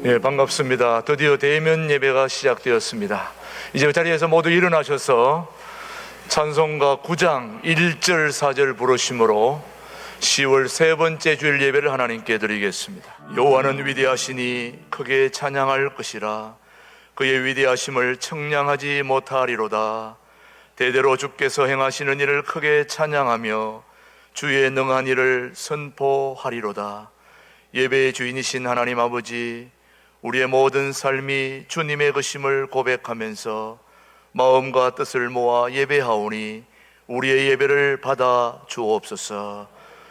예, 반갑습니다. 드디어 대면 예배가 시작되었습니다. 이제 그 자리에서 모두 일어나셔서 찬송가 9장 1절 4절 부르심으로 10월 세 번째 주일 예배를 하나님께 드리겠습니다. 여호와는 위대하시니 크게 찬양할 것이라. 그의 위대하심을 청량하지 못하리로다. 대대로 주께서 행하시는 일을 크게 찬양하며 주의 능한 일을 선포하리로다. 예배의 주인이신 하나님 아버지, 우리의 모든 삶이 주님의 것임을 고백하면서 마음과 뜻을 모아 예배하오니 우리의 예배를 받아 주옵소서.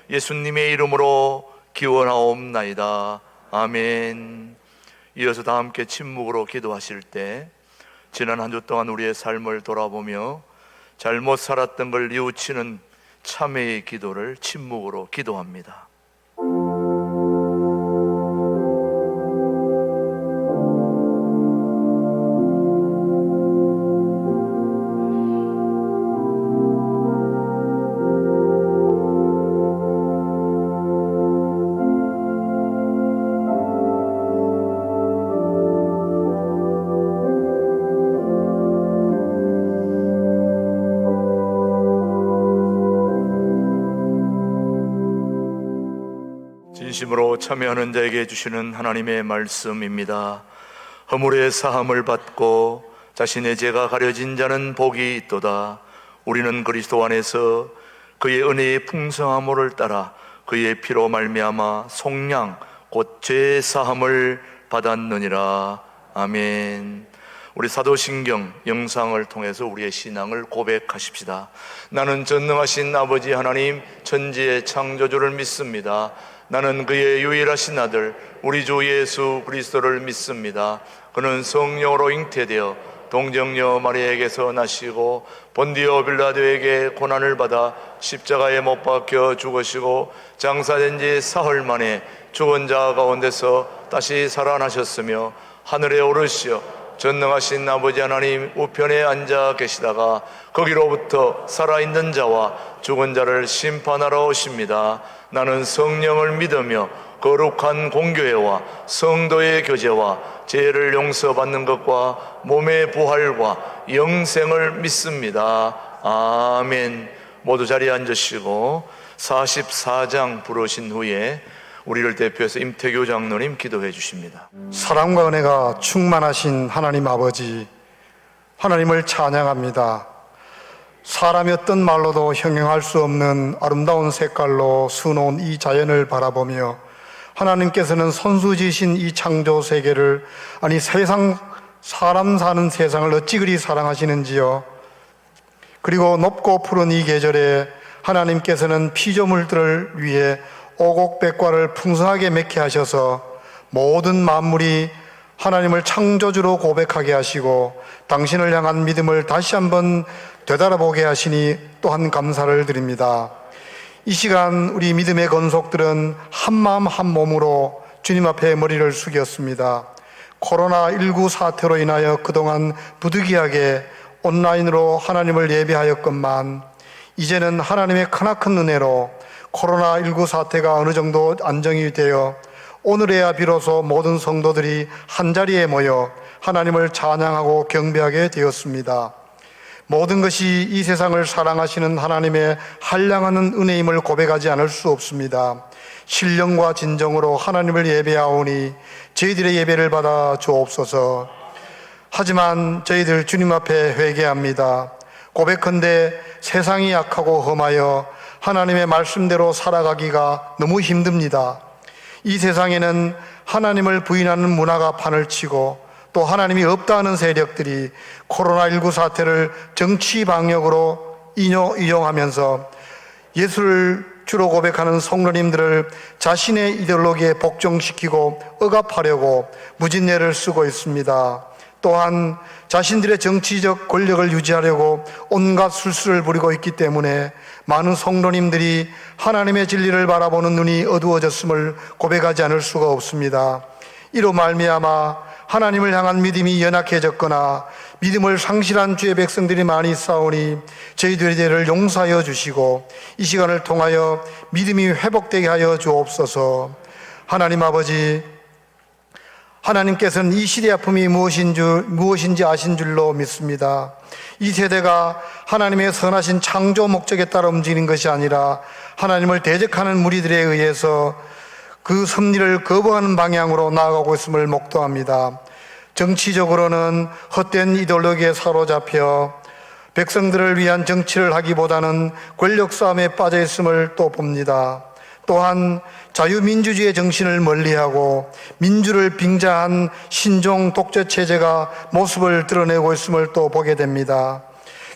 예수님의 이름으로 기원하옵나이다. 아멘. 이어서 다 함께 침묵으로 기도하실 때 지난 한 주 동안 우리의 삶을 돌아보며 잘못 살았던 걸 뉘우치는 참회의 기도를 침묵으로 기도합니다. 진심으로 참여하는 자에게 주시는 하나님의 말씀입니다. 허물의 사함을 받고 자신의 죄가 가려진 자는 복이 있도다. 우리는 그리스도 안에서 그의 은혜의 풍성함을 따라 그의 피로 말미암아 속량 곧 죄의 사함을 받았느니라. 아멘. 우리 사도신경 영상을 통해서 우리의 신앙을 고백하십시다. 나는 전능하신 아버지 하나님 천지의 창조주를 믿습니다. 나는 그의 유일하신 아들 우리 주 예수 그리스도를 믿습니다. 그는 성령으로 잉태되어 동정녀 마리아에게서 나시고 본디오 빌라도에게 고난을 받아 십자가에 못 박혀 죽으시고 장사된 지 사흘 만에 죽은 자 가운데서 다시 살아나셨으며 하늘에 오르시어 전능하신 아버지 하나님 우편에 앉아 계시다가 거기로부터 살아있는 자와 죽은 자를 심판하러 오십니다. 나는 성령을 믿으며 거룩한 공교회와 성도의 교제와 죄를 용서받는 것과 몸의 부활과 영생을 믿습니다. 아멘. 모두 자리에 앉으시고 44장 부르신 후에 우리를 대표해서 임태교 장로님 기도해 주십니다. 사랑과 은혜가 충만하신 하나님 아버지, 하나님을 찬양합니다. 사람이 어떤 말로도 형용할 수 없는 아름다운 색깔로 수놓은 이 자연을 바라보며 하나님께서는 선수지신 이 창조 세계를, 아니 세상, 사람 사는 세상을 어찌 그리 사랑하시는지요. 그리고 높고 푸른 이 계절에 하나님께서는 피조물들을 위해 오곡백과를 풍성하게 맺게 하셔서 모든 만물이 하나님을 창조주로 고백하게 하시고 당신을 향한 믿음을 다시 한번 되돌아보게 하시니 또한 감사를 드립니다. 이 시간 우리 믿음의 건속들은 한 마음 한 몸으로 주님 앞에 머리를 숙였습니다. 코로나19 사태로 인하여 그동안 부득이하게 온라인으로 하나님을 예배하였건만 이제는 하나님의 크나큰 은혜로 코로나19 사태가 어느 정도 안정이 되어 오늘에야 비로소 모든 성도들이 한자리에 모여 하나님을 찬양하고 경배하게 되었습니다. 모든 것이 이 세상을 사랑하시는 하나님의 한량하는 은혜임을 고백하지 않을 수 없습니다. 신령과 진정으로 하나님을 예배하오니 저희들의 예배를 받아 주옵소서. 하지만 저희들 주님 앞에 회개합니다. 고백컨대 세상이 약하고 험하여 하나님의 말씀대로 살아가기가 너무 힘듭니다. 이 세상에는 하나님을 부인하는 문화가 판을 치고 또 하나님이 없다 하는 세력들이 코로나19 사태를 정치 방역으로 이용하면서 예수를 주로 고백하는 성도님들을 자신의 이데올로기에 복종시키고 억압하려고 무진례를 쓰고 있습니다. 또한 자신들의 정치적 권력을 유지하려고 온갖 술수를 부리고 있기 때문에 많은 성도님들이 하나님의 진리를 바라보는 눈이 어두워졌음을 고백하지 않을 수가 없습니다. 이로 말미암아 하나님을 향한 믿음이 연약해졌거나 믿음을 상실한 주의 백성들이 많이 있사오니 저희들의 죄를 용서하여 주시고 이 시간을 통하여 믿음이 회복되게 하여 주옵소서. 하나님 아버지, 하나님께서는 이 시대의 아픔이 무엇인지 아신 줄로 믿습니다. 이 세대가 하나님의 선하신 창조 목적에 따라 움직이는 것이 아니라 하나님을 대적하는 무리들에 의해서 그 섭리를 거부하는 방향으로 나아가고 있음을 목도합니다. 정치적으로는 헛된 이데올로기에 사로잡혀 백성들을 위한 정치를 하기보다는 권력 싸움에 빠져 있음을 또 봅니다. 또한 자유민주주의의 정신을 멀리하고 민주를 빙자한 신종 독재 체제가 모습을 드러내고 있음을 또 보게 됩니다.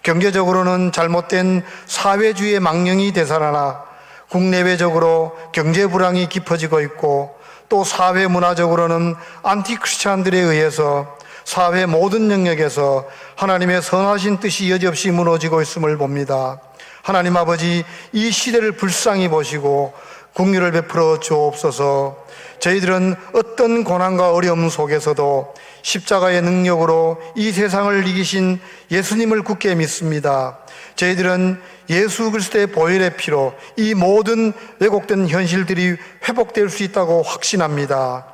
경제적으로는 잘못된 사회주의의 망령이 되살아나 국내외적으로 경제 불황이 깊어지고 있고, 또 사회 문화적으로는 안티크리스찬들에 의해서 사회 모든 영역에서 하나님의 선하신 뜻이 여지없이 무너지고 있음을 봅니다. 하나님 아버지, 이 시대를 불쌍히 보시고 긍휼을 베풀어 주옵소서. 저희들은 어떤 고난과 어려움 속에서도 십자가의 능력으로 이 세상을 이기신 예수님을 굳게 믿습니다. 저희들은 예수 그리스도의 보혈의 피로 이 모든 왜곡된 현실들이 회복될 수 있다고 확신합니다.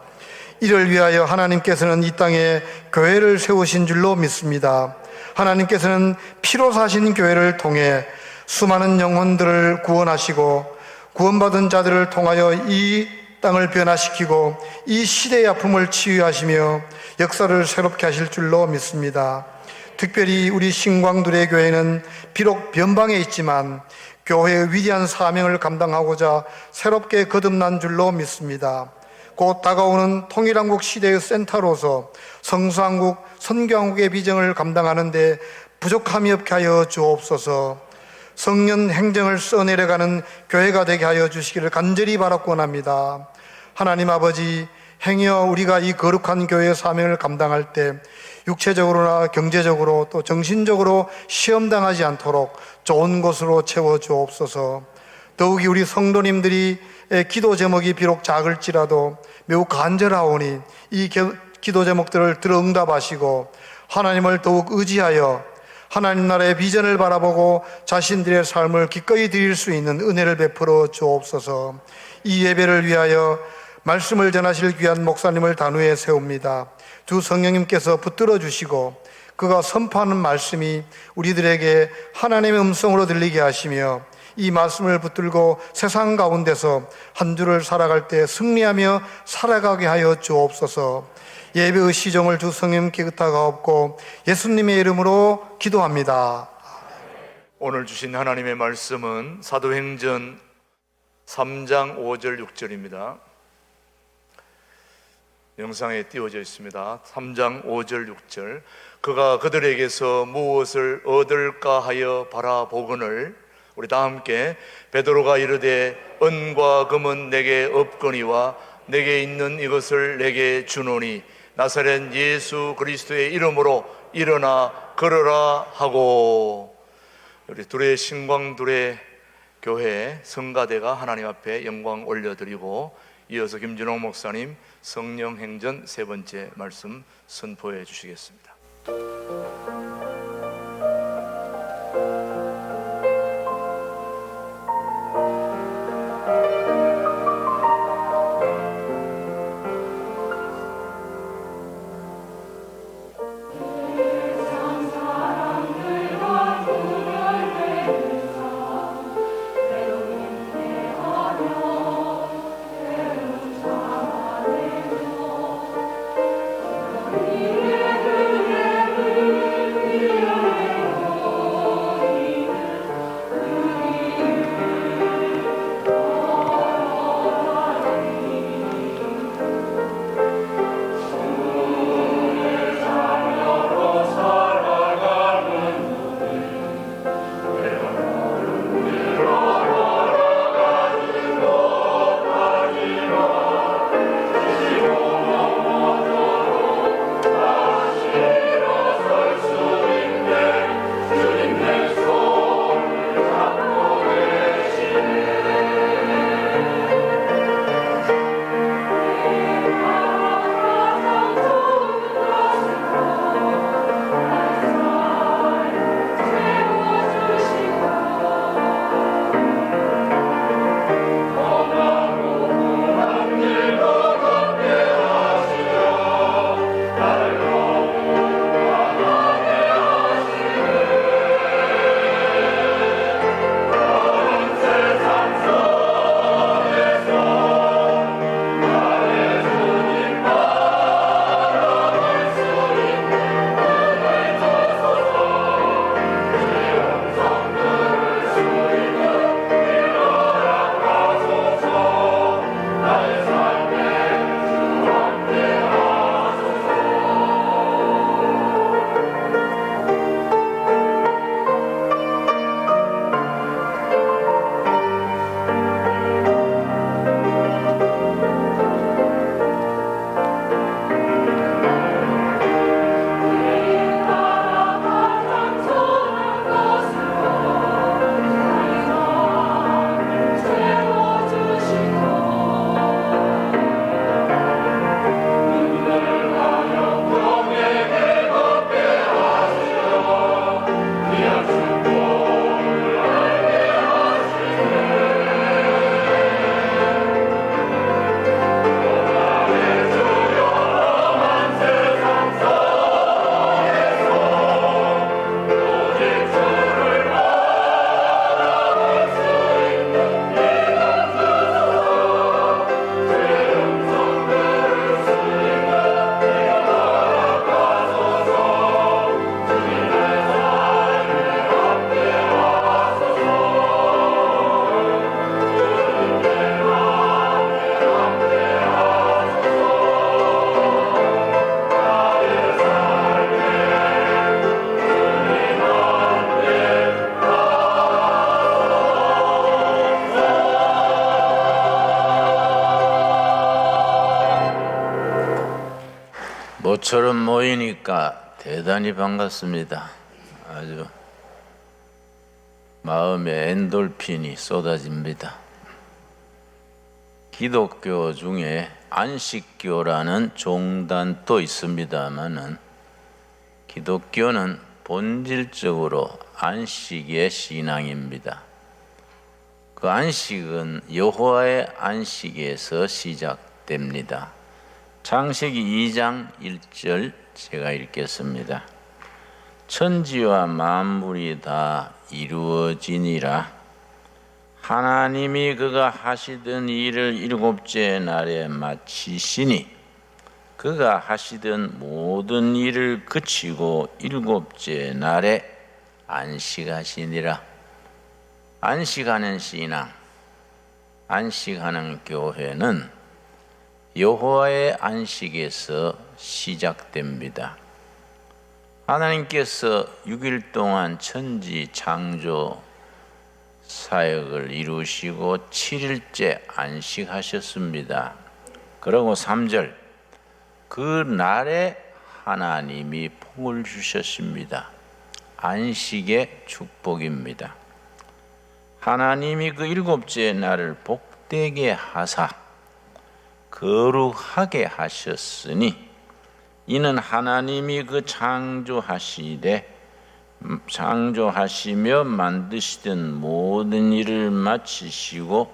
이를 위하여 하나님께서는 이 땅에 교회를 세우신 줄로 믿습니다. 하나님께서는 피로 사신 교회를 통해 수많은 영혼들을 구원하시고 구원받은 자들을 통하여 이 땅을 변화시키고 이 시대의 아픔을 치유하시며 역사를 새롭게 하실 줄로 믿습니다. 특별히 우리 신광두레 교회는 비록 변방에 있지만 교회의 위대한 사명을 감당하고자 새롭게 거듭난 줄로 믿습니다. 곧 다가오는 통일한국 시대의 센터로서 성수한국, 선교한국의 비전을 감당하는 데 부족함이 없게 하여 주옵소서. 성령 행정을 써내려가는 교회가 되게 하여 주시기를 간절히 바라고 합니다. 하나님 아버지, 행여 우리가 이 거룩한 교회의 사명을 감당할 때 육체적으로나 경제적으로 또 정신적으로 시험당하지 않도록 좋은 것으로 채워주옵소서. 더욱이 우리 성도님들이 기도 제목이 비록 작을지라도 매우 간절하오니 이 기도 제목들을 들어 응답하시고 하나님을 더욱 의지하여 하나님 나라의 비전을 바라보고 자신들의 삶을 기꺼이 드릴 수 있는 은혜를 베풀어 주옵소서. 이 예배를 위하여 말씀을 전하실 귀한 목사님을 단위에 세웁니다. 주 성령님께서 붙들어 주시고 그가 선포하는 말씀이 우리들에게 하나님의 음성으로 들리게 하시며 이 말씀을 붙들고 세상 가운데서 한 주를 살아갈 때 승리하며 살아가게 하여 주옵소서. 예배의 시종을 주 성령님께 의탁하옵고 예수님의 이름으로 기도합니다. 오늘 주신 하나님의 말씀은 사도행전 3장 5절 6절입니다. 영상에 띄워져 있습니다. 3장 5절 6절. 그가 그들에게서 무엇을 얻을까 하여 바라보거늘, 우리 다 함께 베드로가 이르되 은과 금은 내게 없거니와 내게 있는 이것을 내게 주노니 나사렛 예수 그리스도의 이름으로 일어나 걸어라 하고, 우리 둘의 신광 둘의 교회 성가대가 하나님 앞에 영광 올려드리고, 이어서 김준홍 목사님 성령 행전 세 번째 말씀 선포해 주시겠습니다. 모처럼 모이니까 대단히 반갑습니다. 아주 마음에 엔돌핀이 쏟아집니다. 기독교 중에 안식교라는 종단도 있습니다마는 기독교는 본질적으로 안식의 신앙입니다. 그 안식은 여호와의 안식에서 시작됩니다. 창세기 2장 1절 제가 읽겠습니다. 천지와 만물이 다 이루어지니라. 하나님이 그가 하시던 일을 일곱째 날에 마치시니 그가 하시던 모든 일을 그치고 일곱째 날에 안식하시니라. 안식하는 신앙, 안식하는 교회는 여호와의 안식에서 시작됩니다. 하나님께서 6일 동안 천지 창조 사역을 이루시고 7일째 안식하셨습니다. 그리고 3절, 그 날에 하나님이 복을 주셨습니다. 안식의 축복입니다. 하나님이 그 일곱째 날을 복되게 하사 거룩하게 하셨으니 이는 하나님이 그 창조하시며 만드시던 모든 일을 마치시고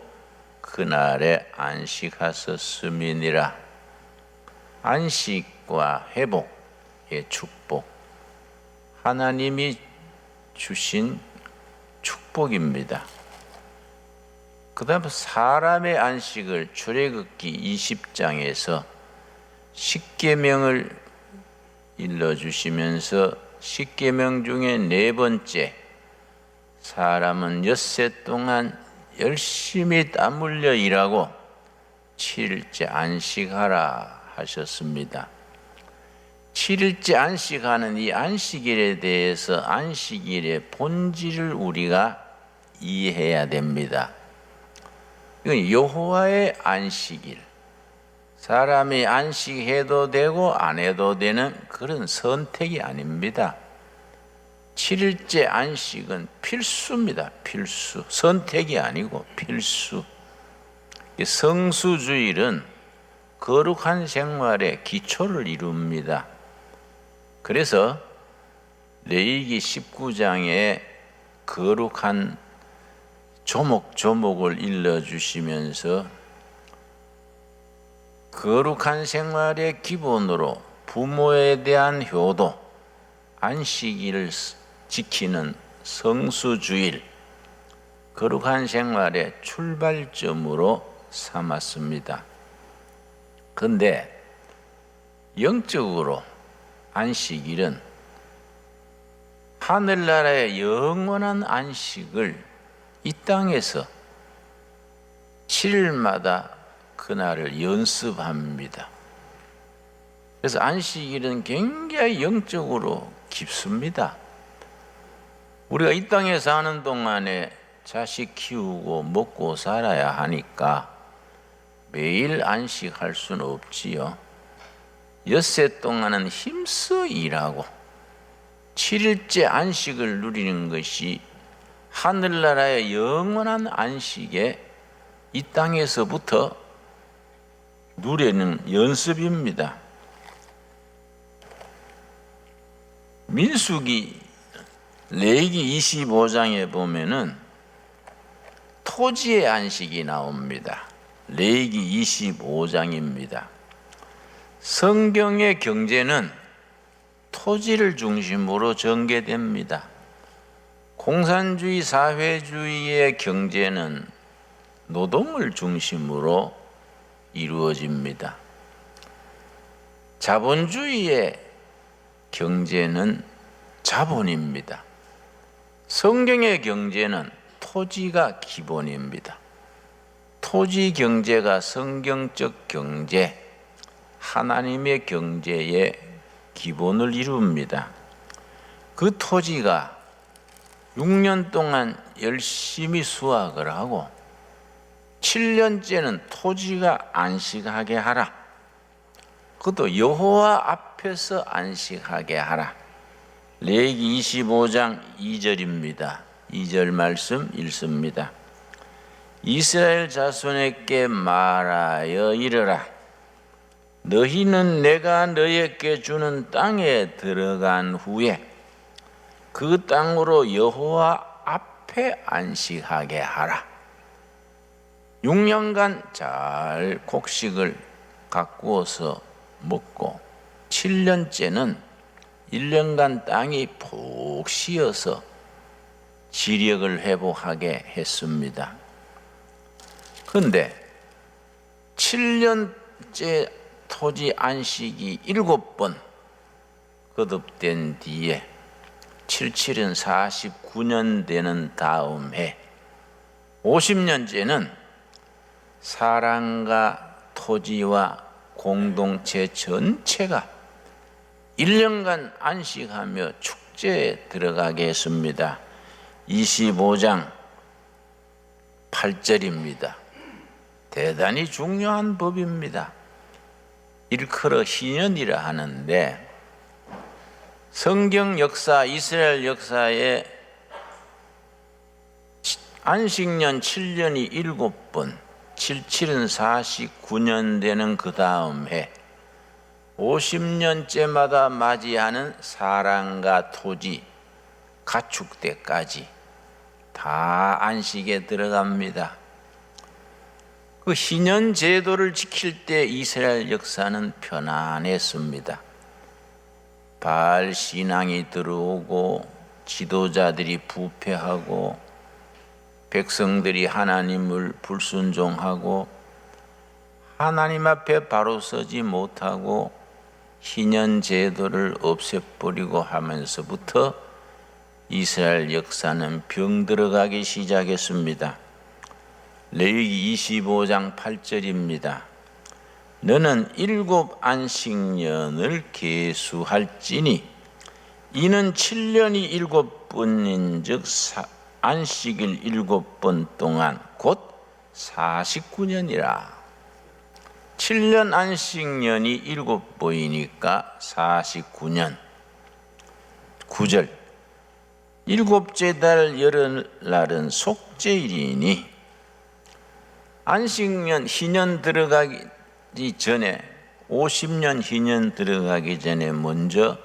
그날에 안식하셨음이니라. 안식과 회복의 축복, 하나님이 주신 축복입니다. 그 다음 사람의 안식을 출애굽기 20장에서 십계명을 일러주시면서 십계명 중에 네 번째, 사람은 엿새 동안 열심히 땀 흘려 일하고 7일째 안식하라 하셨습니다. 7일째 안식하는 이 안식일에 대해서 안식일의 본질을 우리가 이해해야 됩니다. 이건 여호와의 안식일, 사람이 안식해도 되고 안 해도 되는 그런 선택이 아닙니다. 7일째 안식은 필수입니다. 필수. 선택이 아니고 필수. 성수주일은 거룩한 생활의 기초를 이룹니다. 그래서 레위기 19장에 거룩한 조목조목을 일러주시면서 거룩한 생활의 기본으로 부모에 대한 효도, 안식일을 지키는 성수주일, 거룩한 생활의 출발점으로 삼았습니다. 그런데 영적으로 안식일은 하늘나라의 영원한 안식을 이 땅에서 7일마다 그날을 연습합니다. 그래서 안식일은 굉장히 영적으로 깊습니다. 우리가 이 땅에 사는 동안에 자식 키우고 먹고 살아야 하니까 매일 안식할 수는 없지요. 엿새 동안은 힘써 일하고 7일째 안식을 누리는 것이 하늘나라의 영원한 안식에 이 땅에서부터 누리는 연습입니다. 민수기 레위기 25장에 보면은 토지의 안식이 나옵니다. 레위기 25장입니다. 성경의 경제는 토지를 중심으로 전개됩니다. 공산주의 사회주의의 경제는 노동을 중심으로 이루어집니다. 자본주의의 경제는 자본입니다. 성경의 경제는 토지가 기본입니다. 토지 경제가 성경적 경제, 하나님의 경제의 기본을 이룹니다. 그 토지가 6년 동안 열심히 수확을 하고 7년째는 토지가 안식하게 하라. 그것도 여호와 앞에서 안식하게 하라. 레위기 25장 2절입니다. 2절 말씀 읽습니다. 이스라엘 자손에게 말하여 이르라. 너희는 내가 너희에게 주는 땅에 들어간 후에 그 땅으로 여호와 앞에 안식하게 하라. 6년간 잘 곡식을 가꾸어서 먹고 7년째는 1년간 땅이 푹 쉬어서 지력을 회복하게 했습니다. 그런데 7년째 토지 안식이 7번 거듭된 뒤에 77은 49년 되는 다음 해 50년째는 사람과 토지와 공동체 전체가 1년간 안식하며 축제에 들어가게 했습니다. 25장 8절입니다. 대단히 중요한 법입니다. 일컬어 희년이라 하는데 성경 역사, 이스라엘 역사에 안식년 7년이 7번, 77은 49년 되는 그 다음 해 50년째마다 맞이하는 사람과 토지, 가축 때까지 다 안식에 들어갑니다. 그 희년 제도를 지킬 때 이스라엘 역사는 편안했습니다. 바알 신앙이 들어오고 지도자들이 부패하고 백성들이 하나님을 불순종하고 하나님 앞에 바로 서지 못하고 희년 제도를 없애버리고 하면서부터 이스라엘 역사는 병들어가기 시작했습니다. 레위기 25장 8절입니다. 너는 7 안식년을 계수할지니 이는 7년이 7번인즉 안식일 7번 동안 곧 49년이라. 7년 안식년이 7번이니까 49년. 9절. 7째 달 열흘날은 속죄일이니 안식년 희년 들어가기 전에 50년 희년 들어가기 전에 먼저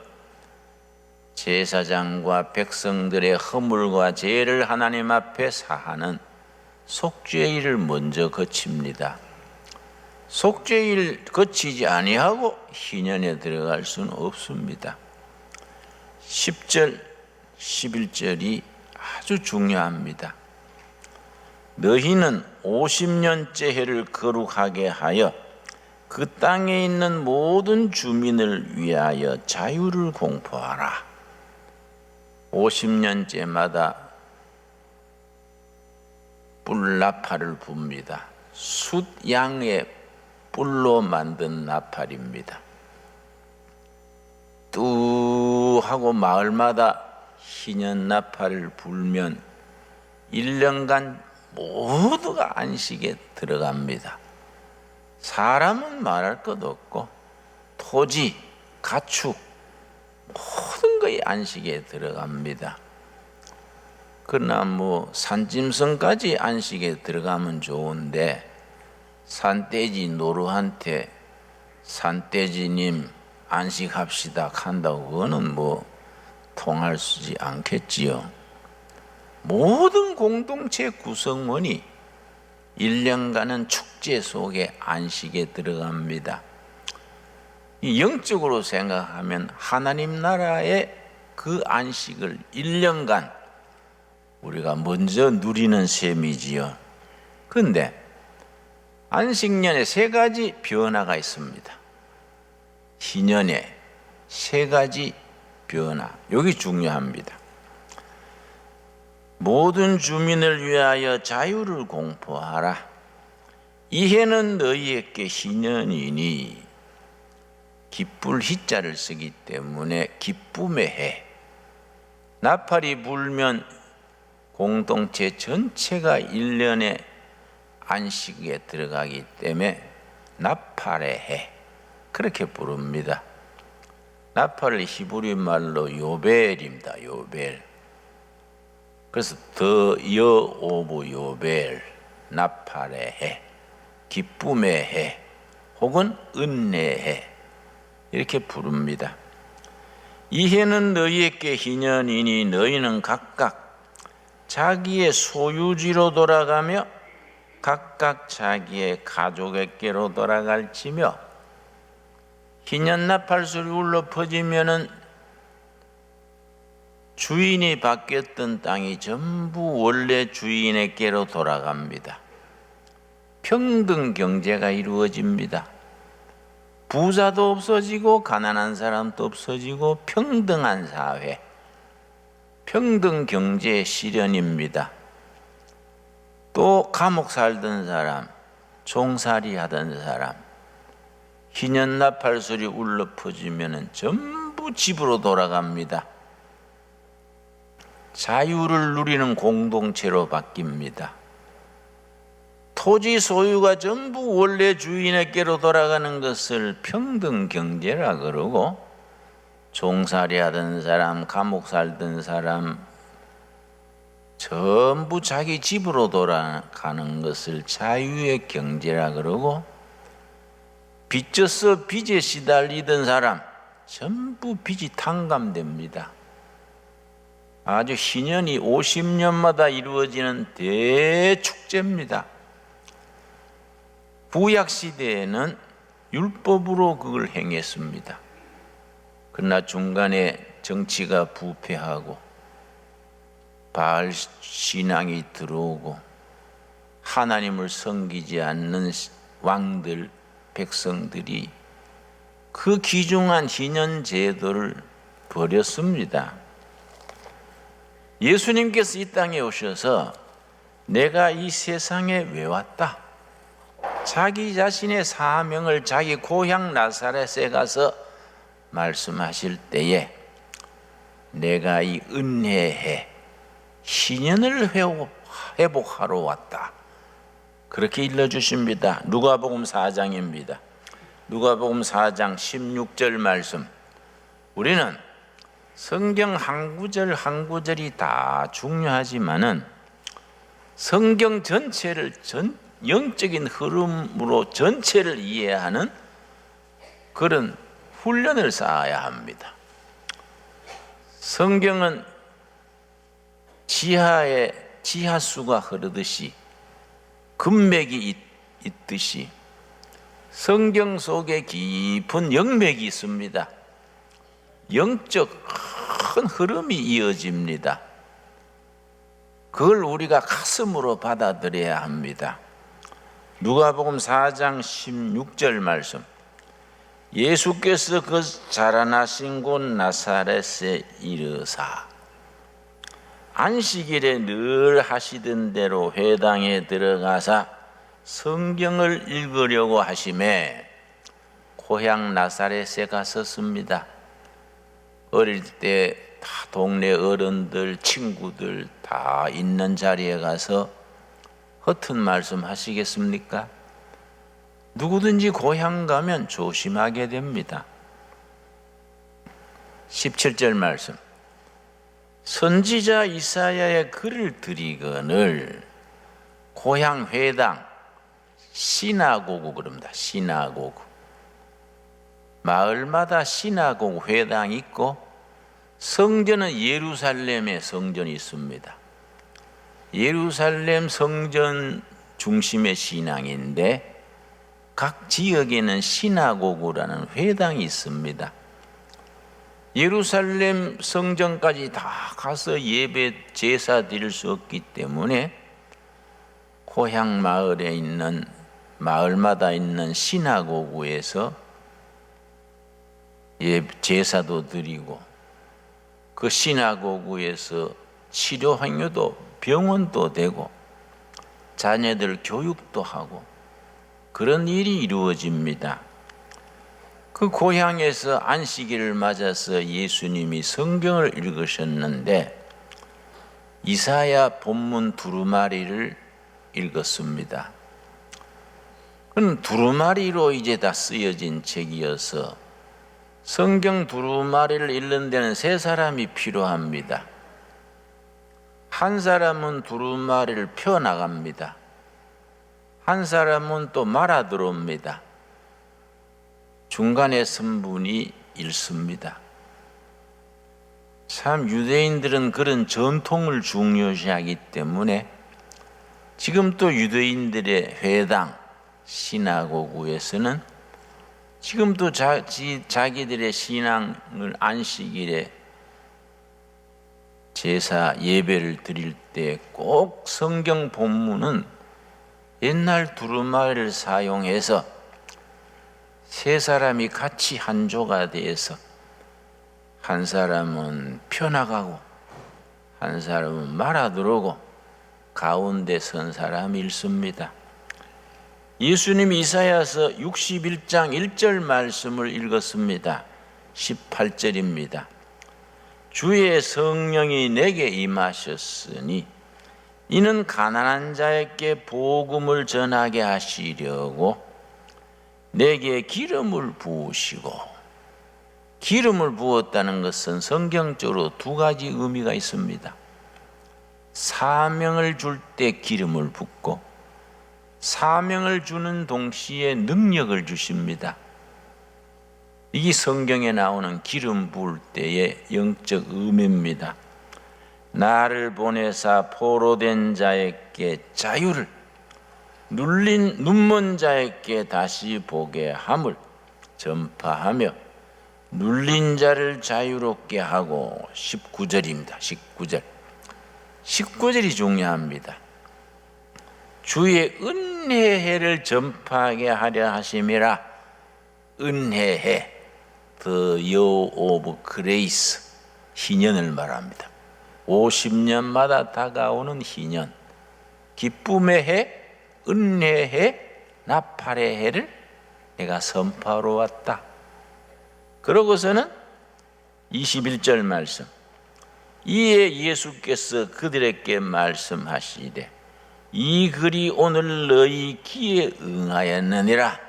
제사장과 백성들의 허물과 죄를 하나님 앞에 사하는 속죄일을 먼저 거칩니다. 속죄일 거치지 아니하고 희년에 들어갈 수는 없습니다. 10절, 11절이 아주 중요합니다. 너희는 50년째 해를 거룩하게 하여 그 땅에 있는 모든 주민을 위하여 자유를 공포하라. 50년째마다 뿔나팔을 붑니다. 숫양의 뿔로 만든 나팔입니다. 뚜 하고 마을마다 희년 나팔을 불면 1년간 모두가 안식에 들어갑니다. 사람은 말할 것 없고 토지, 가축 모든 것이 안식에 들어갑니다. 그러나 산짐승까지 안식에 들어가면 좋은데 산돼지 노루한테 산돼지님 안식합시다 한다고 그거는 통할수지 않겠지요. 모든 공동체 구성원이 1년간은 축제 속에 안식에 들어갑니다. 영적으로 생각하면 하나님 나라의 그 안식을 1년간 우리가 먼저 누리는 셈이지요. 그런데 안식년에 3가지 변화가 있습니다. 희년에 3가지 변화, 여기 중요합니다. 모든 주민을 위하여 자유를 공포하라. 이 해는 너희에게 희년이니 기쁠 희자를 쓰기 때문에 기쁨의 해. 나팔이 불면 공동체 전체가 1년에 안식에 들어가기 때문에 나팔의 해. 그렇게 부릅니다. 나팔을 히브리 말로 요벨입니다. 요벨. 그래서 더 여오브 요벨, 나팔의 해, 기쁨의 해, 혹은 은혜의 해, 이렇게 부릅니다. 이 해는 너희에게 희년이니 너희는 각각 자기의 소유지로 돌아가며 각각 자기의 가족에게로 돌아갈지며, 희년 나팔소리 울려 퍼지면은 주인이 바뀌었던 땅이 전부 원래 주인에게로 돌아갑니다. 평등 경제가 이루어집니다. 부자도 없어지고 가난한 사람도 없어지고 평등한 사회, 평등 경제의 실현입니다. 또 감옥 살던 사람, 종살이 하던 사람, 희년 나팔 소리 울려 퍼지면 전부 집으로 돌아갑니다. 자유를 누리는 공동체로 바뀝니다. 토지 소유가 전부 원래 주인에게로 돌아가는 것을 평등 경제라 그러고, 종살이 하던 사람, 감옥 살던 사람 전부 자기 집으로 돌아가는 것을 자유의 경제라 그러고, 빚져서 빚에 시달리던 사람 전부 빚이 탕감됩니다. 아주 희년이 50년마다 이루어지는 대축제입니다. 구약시대에는 율법으로 그걸 행했습니다. 그러나 중간에 정치가 부패하고 바알 신앙이 들어오고 하나님을 섬기지 않는 왕들, 백성들이 그 귀중한 희년 제도를 버렸습니다. 예수님께서 이 땅에 오셔서 내가 이 세상에 왜 왔다? 자기 자신의 사명을 자기 고향 나사렛에 가서 말씀하실 때에 내가 이 은혜의 희년을 회복하러 왔다, 그렇게 일러주십니다. 누가복음 4장입니다. 누가복음 4장 16절 말씀. 우리는 성경 한 구절 한 구절이 다 중요하지만은 성경 전체를 영적인 흐름으로 전체를 이해하는 그런 훈련을 쌓아야 합니다. 성경은 지하에 지하수가 흐르듯이, 금맥이 있듯이 성경 속에 깊은 영맥이 있습니다. 영적 큰 흐름이 이어집니다. 그걸 우리가 가슴으로 받아들여야 합니다. 누가복음 4장 16절 말씀. 예수께서 그 자라나신 곳 나사렛에 이르사 안식일에 늘 하시던 대로 회당에 들어가사 성경을 읽으려고 하심에 고향 나사렛에 갔었습니다. 어릴 때 다 동네 어른들, 친구들 다 있는 자리에 가서 허튼 말씀 하시겠습니까? 누구든지 고향 가면 조심하게 됩니다. 17절 말씀. 선지자 이사야의 글을 드리거늘 고향 회당, 시나고구 그럽니다. 시나고구. 마을마다 시나고구 회당이 있고, 성전은 예루살렘에 성전이 있습니다. 예루살렘 성전 중심의 신앙인데 각 지역에는 시나고구라는 회당이 있습니다. 예루살렘 성전까지 다 가서 예배 제사 드릴 수 없기 때문에 고향 마을에 있는, 마을마다 있는 시나고구에서 제사도 드리고, 그 시나고구에서 치료 행위도, 병원도 되고 자녀들 교육도 하고 그런 일이 이루어집니다. 그 고향에서 안식일을 맞아서 예수님이 성경을 읽으셨는데 이사야 본문 두루마리를 읽었습니다. 그건 두루마리로 이제 다 쓰여진 책이어서 성경 두루마리를 읽는 데는 세 사람이 필요합니다. 한 사람은 두루마리를 펴 나갑니다. 한 사람은 또 말아 들어옵니다. 중간에 선 분이 읽습니다. 참 유대인들은 그런 전통을 중요시하기 때문에 지금 또 유대인들의 회당, 시나고구에서는 지금도 자기들의 신앙을 안식일에 제사 예배를 드릴 때 꼭 성경 본문은 옛날 두루마리를 사용해서 세 사람이 같이 한 조가 돼서 한 사람은 펴나가고 한 사람은 말아 들어오고 가운데 선 사람이 읽습니다. 예수님이 이사야서 61장 1절 말씀을 읽었습니다. 18절입니다. 주의 성령이 내게 임하셨으니 이는 가난한 자에게 복음을 전하게 하시려고 내게 기름을 부으시고, 기름을 부었다는 것은 성경적으로 두 가지 의미가 있습니다. 사명을 줄 때 기름을 붓고 사명을 주는 동시에 능력을 주십니다. 이게 성경에 나오는 기름 부을 때의 영적 의미입니다. 나를 보내사 포로된 자에게 자유를, 눈먼 자에게 다시 보게 함을 전파하며 눌린 자를 자유롭게 하고 19절입니다. 19절이 중요합니다. 주의 은혜해를 전파하게 하려 하심이라. 은혜해, the year of grace, 희년을 말합니다. 50년마다 다가오는 희년, 기쁨의 해, 은혜의 해, 나팔의 해를 내가 선포하러 왔다. 그러고서는 21절 말씀, 이에 예수께서 그들에게 말씀하시되 이 글이 오늘 너희 귀에 응하였느니라.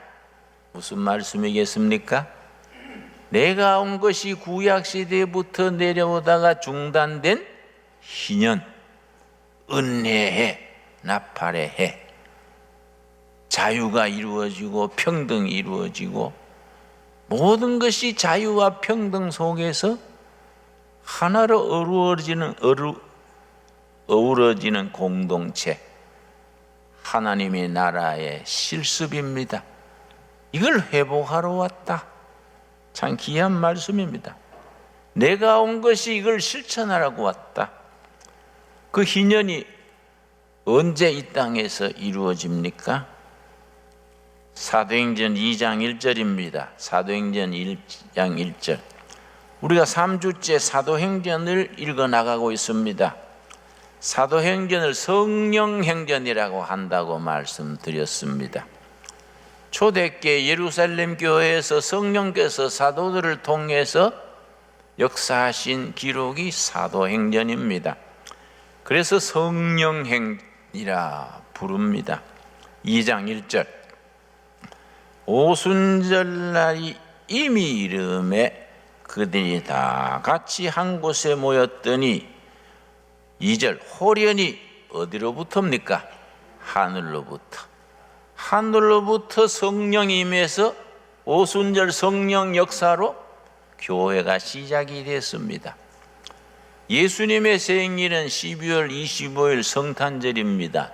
무슨 말씀이겠습니까? 내가 온 것이 구약시대부터 내려오다가 중단된 희년, 은혜해, 나팔의 해, 자유가 이루어지고 평등이 이루어지고 모든 것이 자유와 평등 속에서 하나로 어우러지는 공동체, 하나님의 나라의 실습입니다. 이걸 회복하러 왔다. 참 귀한 말씀입니다. 내가 온 것이 이걸 실천하라고 왔다. 그 희년이 언제 이 땅에서 이루어집니까? 사도행전 2장 1절입니다. 사도행전 1장 1절. 우리가 3주째 사도행전을 읽어나가고 있습니다. 사도행전을 성령행전이라고 한다고 말씀드렸습니다. 초대교회 예루살렘 교회에서 성령께서 사도들을 통해서 역사하신 기록이 사도행전입니다. 그래서 성령행이라 부릅니다. 2장 1절. 오순절날이 이미 이름에 그들이 다 같이 한 곳에 모였더니 2절. 호련히 어디로부터입니까? 하늘로부터 성령이 임해서 오순절 성령 역사로 교회가 시작이 됐습니다. 예수님의 생일은 12월 25일 성탄절입니다.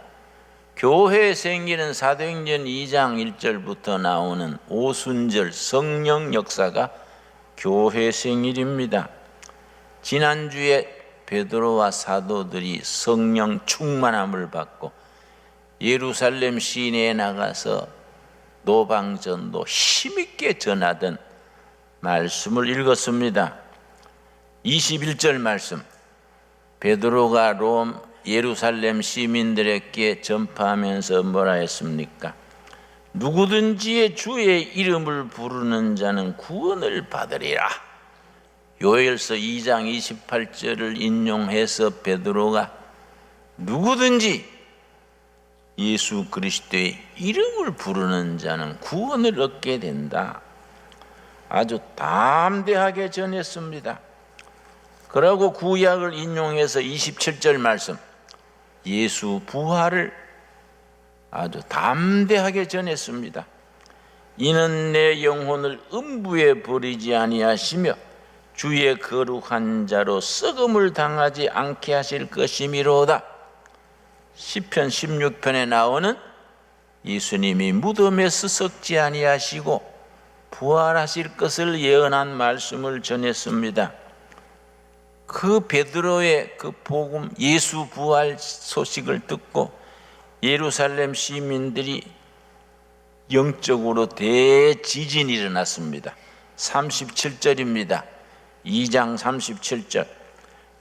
교회의 생일은 사도행전 2장 1절부터 나오는 오순절 성령 역사가 교회 생일입니다. 지난주에 베드로와 사도들이 성령 충만함을 받고 예루살렘 시내에 나가서 노방전도 힘있게 전하던 말씀을 읽었습니다. 21절 말씀, 베드로가 예루살렘 시민들에게 전파하면서 뭐라 했습니까? 누구든지 주의 이름을 부르는 자는 구원을 받으리라. 요엘서 2장 28절을 인용해서 베드로가 누구든지 예수 그리스도의 이름을 부르는 자는 구원을 얻게 된다. 아주 담대하게 전했습니다. 그러고 구약을 인용해서 27절 말씀, 예수 부활을 아주 담대하게 전했습니다. 이는 내 영혼을 음부에 버리지 아니하시며 주의 거룩한 자로 썩음을 당하지 않게 하실 것이미로다. 시편 16편에 나오는 예수님이 무덤에서 썩지 아니하시고 부활하실 것을 예언한 말씀을 전했습니다. 그 베드로의 그 복음, 예수 부활 소식을 듣고 예루살렘 시민들이 영적으로 대지진이 일어났습니다. 37절입니다. 2장 37절.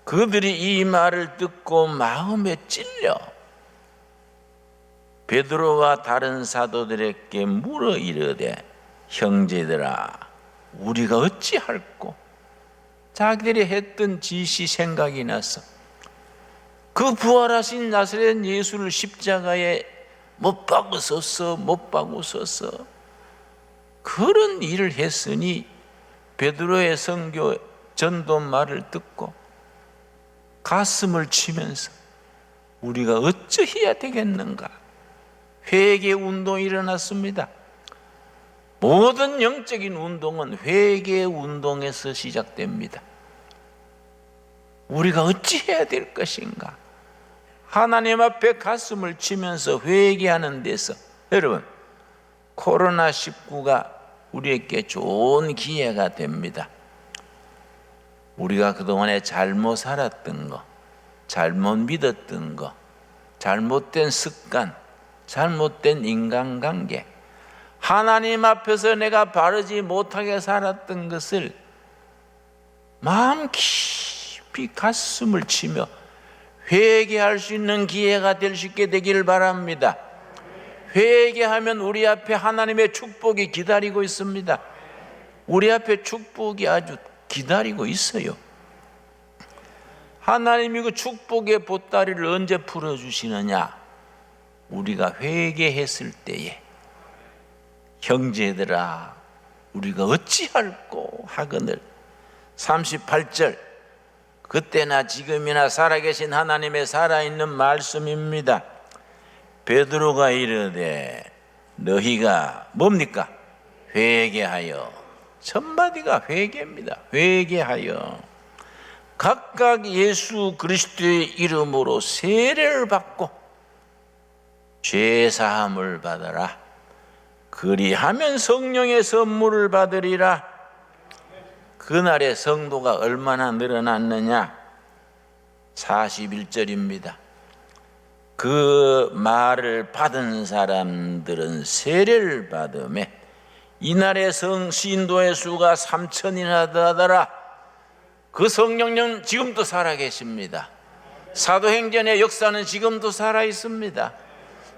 그들이 이 말을 듣고 마음에 찔려 베드로와 다른 사도들에게 물어 이르되, 형제들아, 우리가 어찌할꼬? 자기들이 했던 지시 생각이 나서 그 부활하신 나사렛 예수를 십자가에 못 박으소서 그런 일을 했으니 베드로의 선교 전도 말을 듣고 가슴을 치면서 우리가 어찌해야 되겠는가? 회개 운동이 일어났습니다. 모든 영적인 운동은 회개 운동에서 시작됩니다. 우리가 어찌해야 될 것인가? 하나님 앞에 가슴을 치면서 회개하는 데서, 여러분, 코로나19가 우리에게 좋은 기회가 됩니다. 우리가 그동안에 잘못 살았던 거, 잘못 믿었던 거, 잘못된 습관, 잘못된 인간관계, 하나님 앞에서 내가 바르지 못하게 살았던 것을 마음 깊이 가슴을 치며 회개할 수 있는 기회가 될 수 있게 되기를 바랍니다. 회개하면 우리 앞에 하나님의 축복이 기다리고 있습니다. 우리 앞에 축복이 아주 기다리고 있어요. 하나님이 그 축복의 보따리를 언제 풀어주시느냐? 우리가 회개했을 때에, 형제들아, 우리가 어찌할꼬 하거늘. 38절, 그때나 지금이나 살아계신 하나님의 살아있는 말씀입니다. 베드로가 이르되, 너희가 뭡니까? 회개하여. 첫마디가 회개입니다. 회개하여 각각 예수 그리스도의 이름으로 세례를 받고 죄사함을 받아라. 그리하면 성령의 선물을 받으리라. 그날의 성도가 얼마나 늘어났느냐? 41절입니다. 그 말을 받은 사람들은 세례를 받음에 이날의 신도의 수가 3,000이나 더하더라. 그 성령님 지금도 살아계십니다. 사도행전의 역사는 지금도 살아있습니다.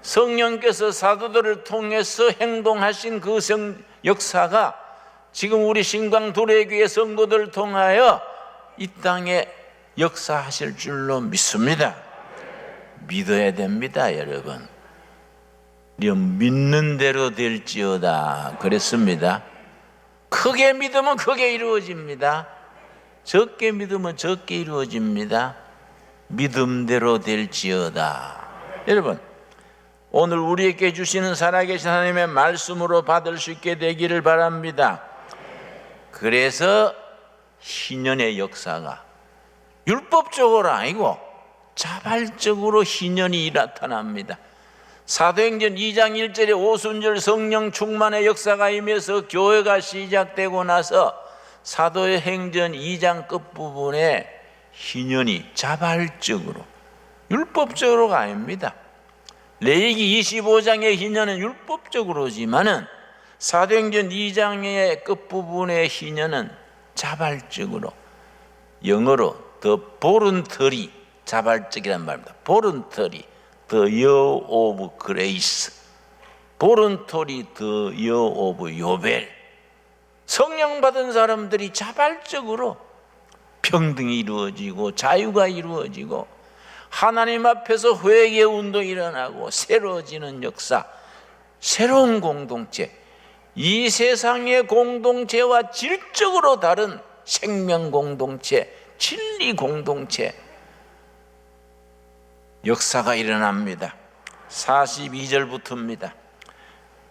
성령께서 사도들을 통해서 행동하신 그 역사가 지금 우리 신광도래교회 성도들을 통하여 이 땅에 역사하실 줄로 믿습니다. 믿어야 됩니다, 여러분. 믿는 대로 될지어다 그랬습니다. 크게 믿으면 크게 이루어집니다. 적게 믿으면 적게 이루어집니다. 믿음대로 될지어다. 여러분, 오늘 우리에게 주시는 살아계신 하나님의 말씀으로 받을 수 있게 되기를 바랍니다. 그래서 희년의 역사가 율법적으로 아니고 자발적으로 희년이 나타납니다. 사도행전 2장 1절에 오순절 성령 충만의 역사가 임해서 교회가 시작되고 나서 사도행전 2장 끝부분에 희년이 자발적으로, 율법적으로가 아닙니다. 레위기 25장의 희년은 율법적으로지만은 사도행전 2장의 끝부분의 희년은 자발적으로, 영어로 the voluntary, 자발적이란 말입니다. voluntary, the year of grace, voluntary, the year of 요벨. 성령 받은 사람들이 자발적으로 평등이 이루어지고 자유가 이루어지고 하나님 앞에서 회개 운동이 일어나고 새로워지는 역사, 새로운 공동체, 이 세상의 공동체와 질적으로 다른 생명 공동체, 진리 공동체 역사가 일어납니다. 42절부터입니다.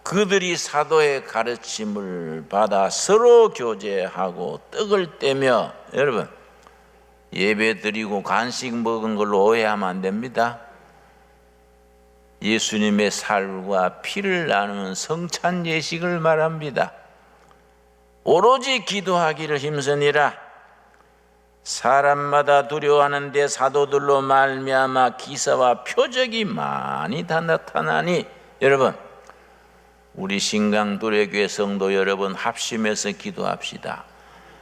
그들이 사도의 가르침을 받아 서로 교제하고 떡을 떼며, 여러분 예배 드리고 간식 먹은 걸로 오해하면 안 됩니다. 예수님의 살과 피를 나누는 성찬 예식을 말합니다. 오로지 기도하기를 힘쓰니라. 사람마다 두려워하는데 사도들로 말미암아 기사와 표적이 많이 다 나타나니, 여러분 우리 신강도래교회 성도 여러분 합심해서 기도합시다.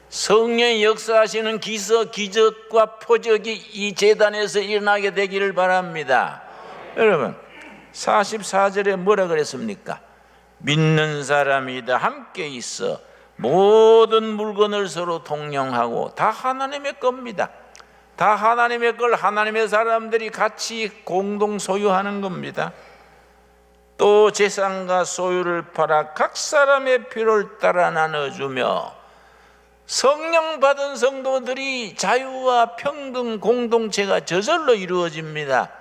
성령의 역사하시는 기사, 기적과 표적이 이 제단에서 일어나게 되기를 바랍니다. 여러분 44절에 뭐라 그랬습니까? 믿는 사람이 다 함께 있어 모든 물건을 서로 동용하고, 다 하나님의 겁니다. 다 하나님의 걸 하나님의 사람들이 같이 공동 소유하는 겁니다. 또 재산과 소유를 팔아 각 사람의 필요를 따라 나눠주며, 성령 받은 성도들이 자유와 평등 공동체가 저절로 이루어집니다.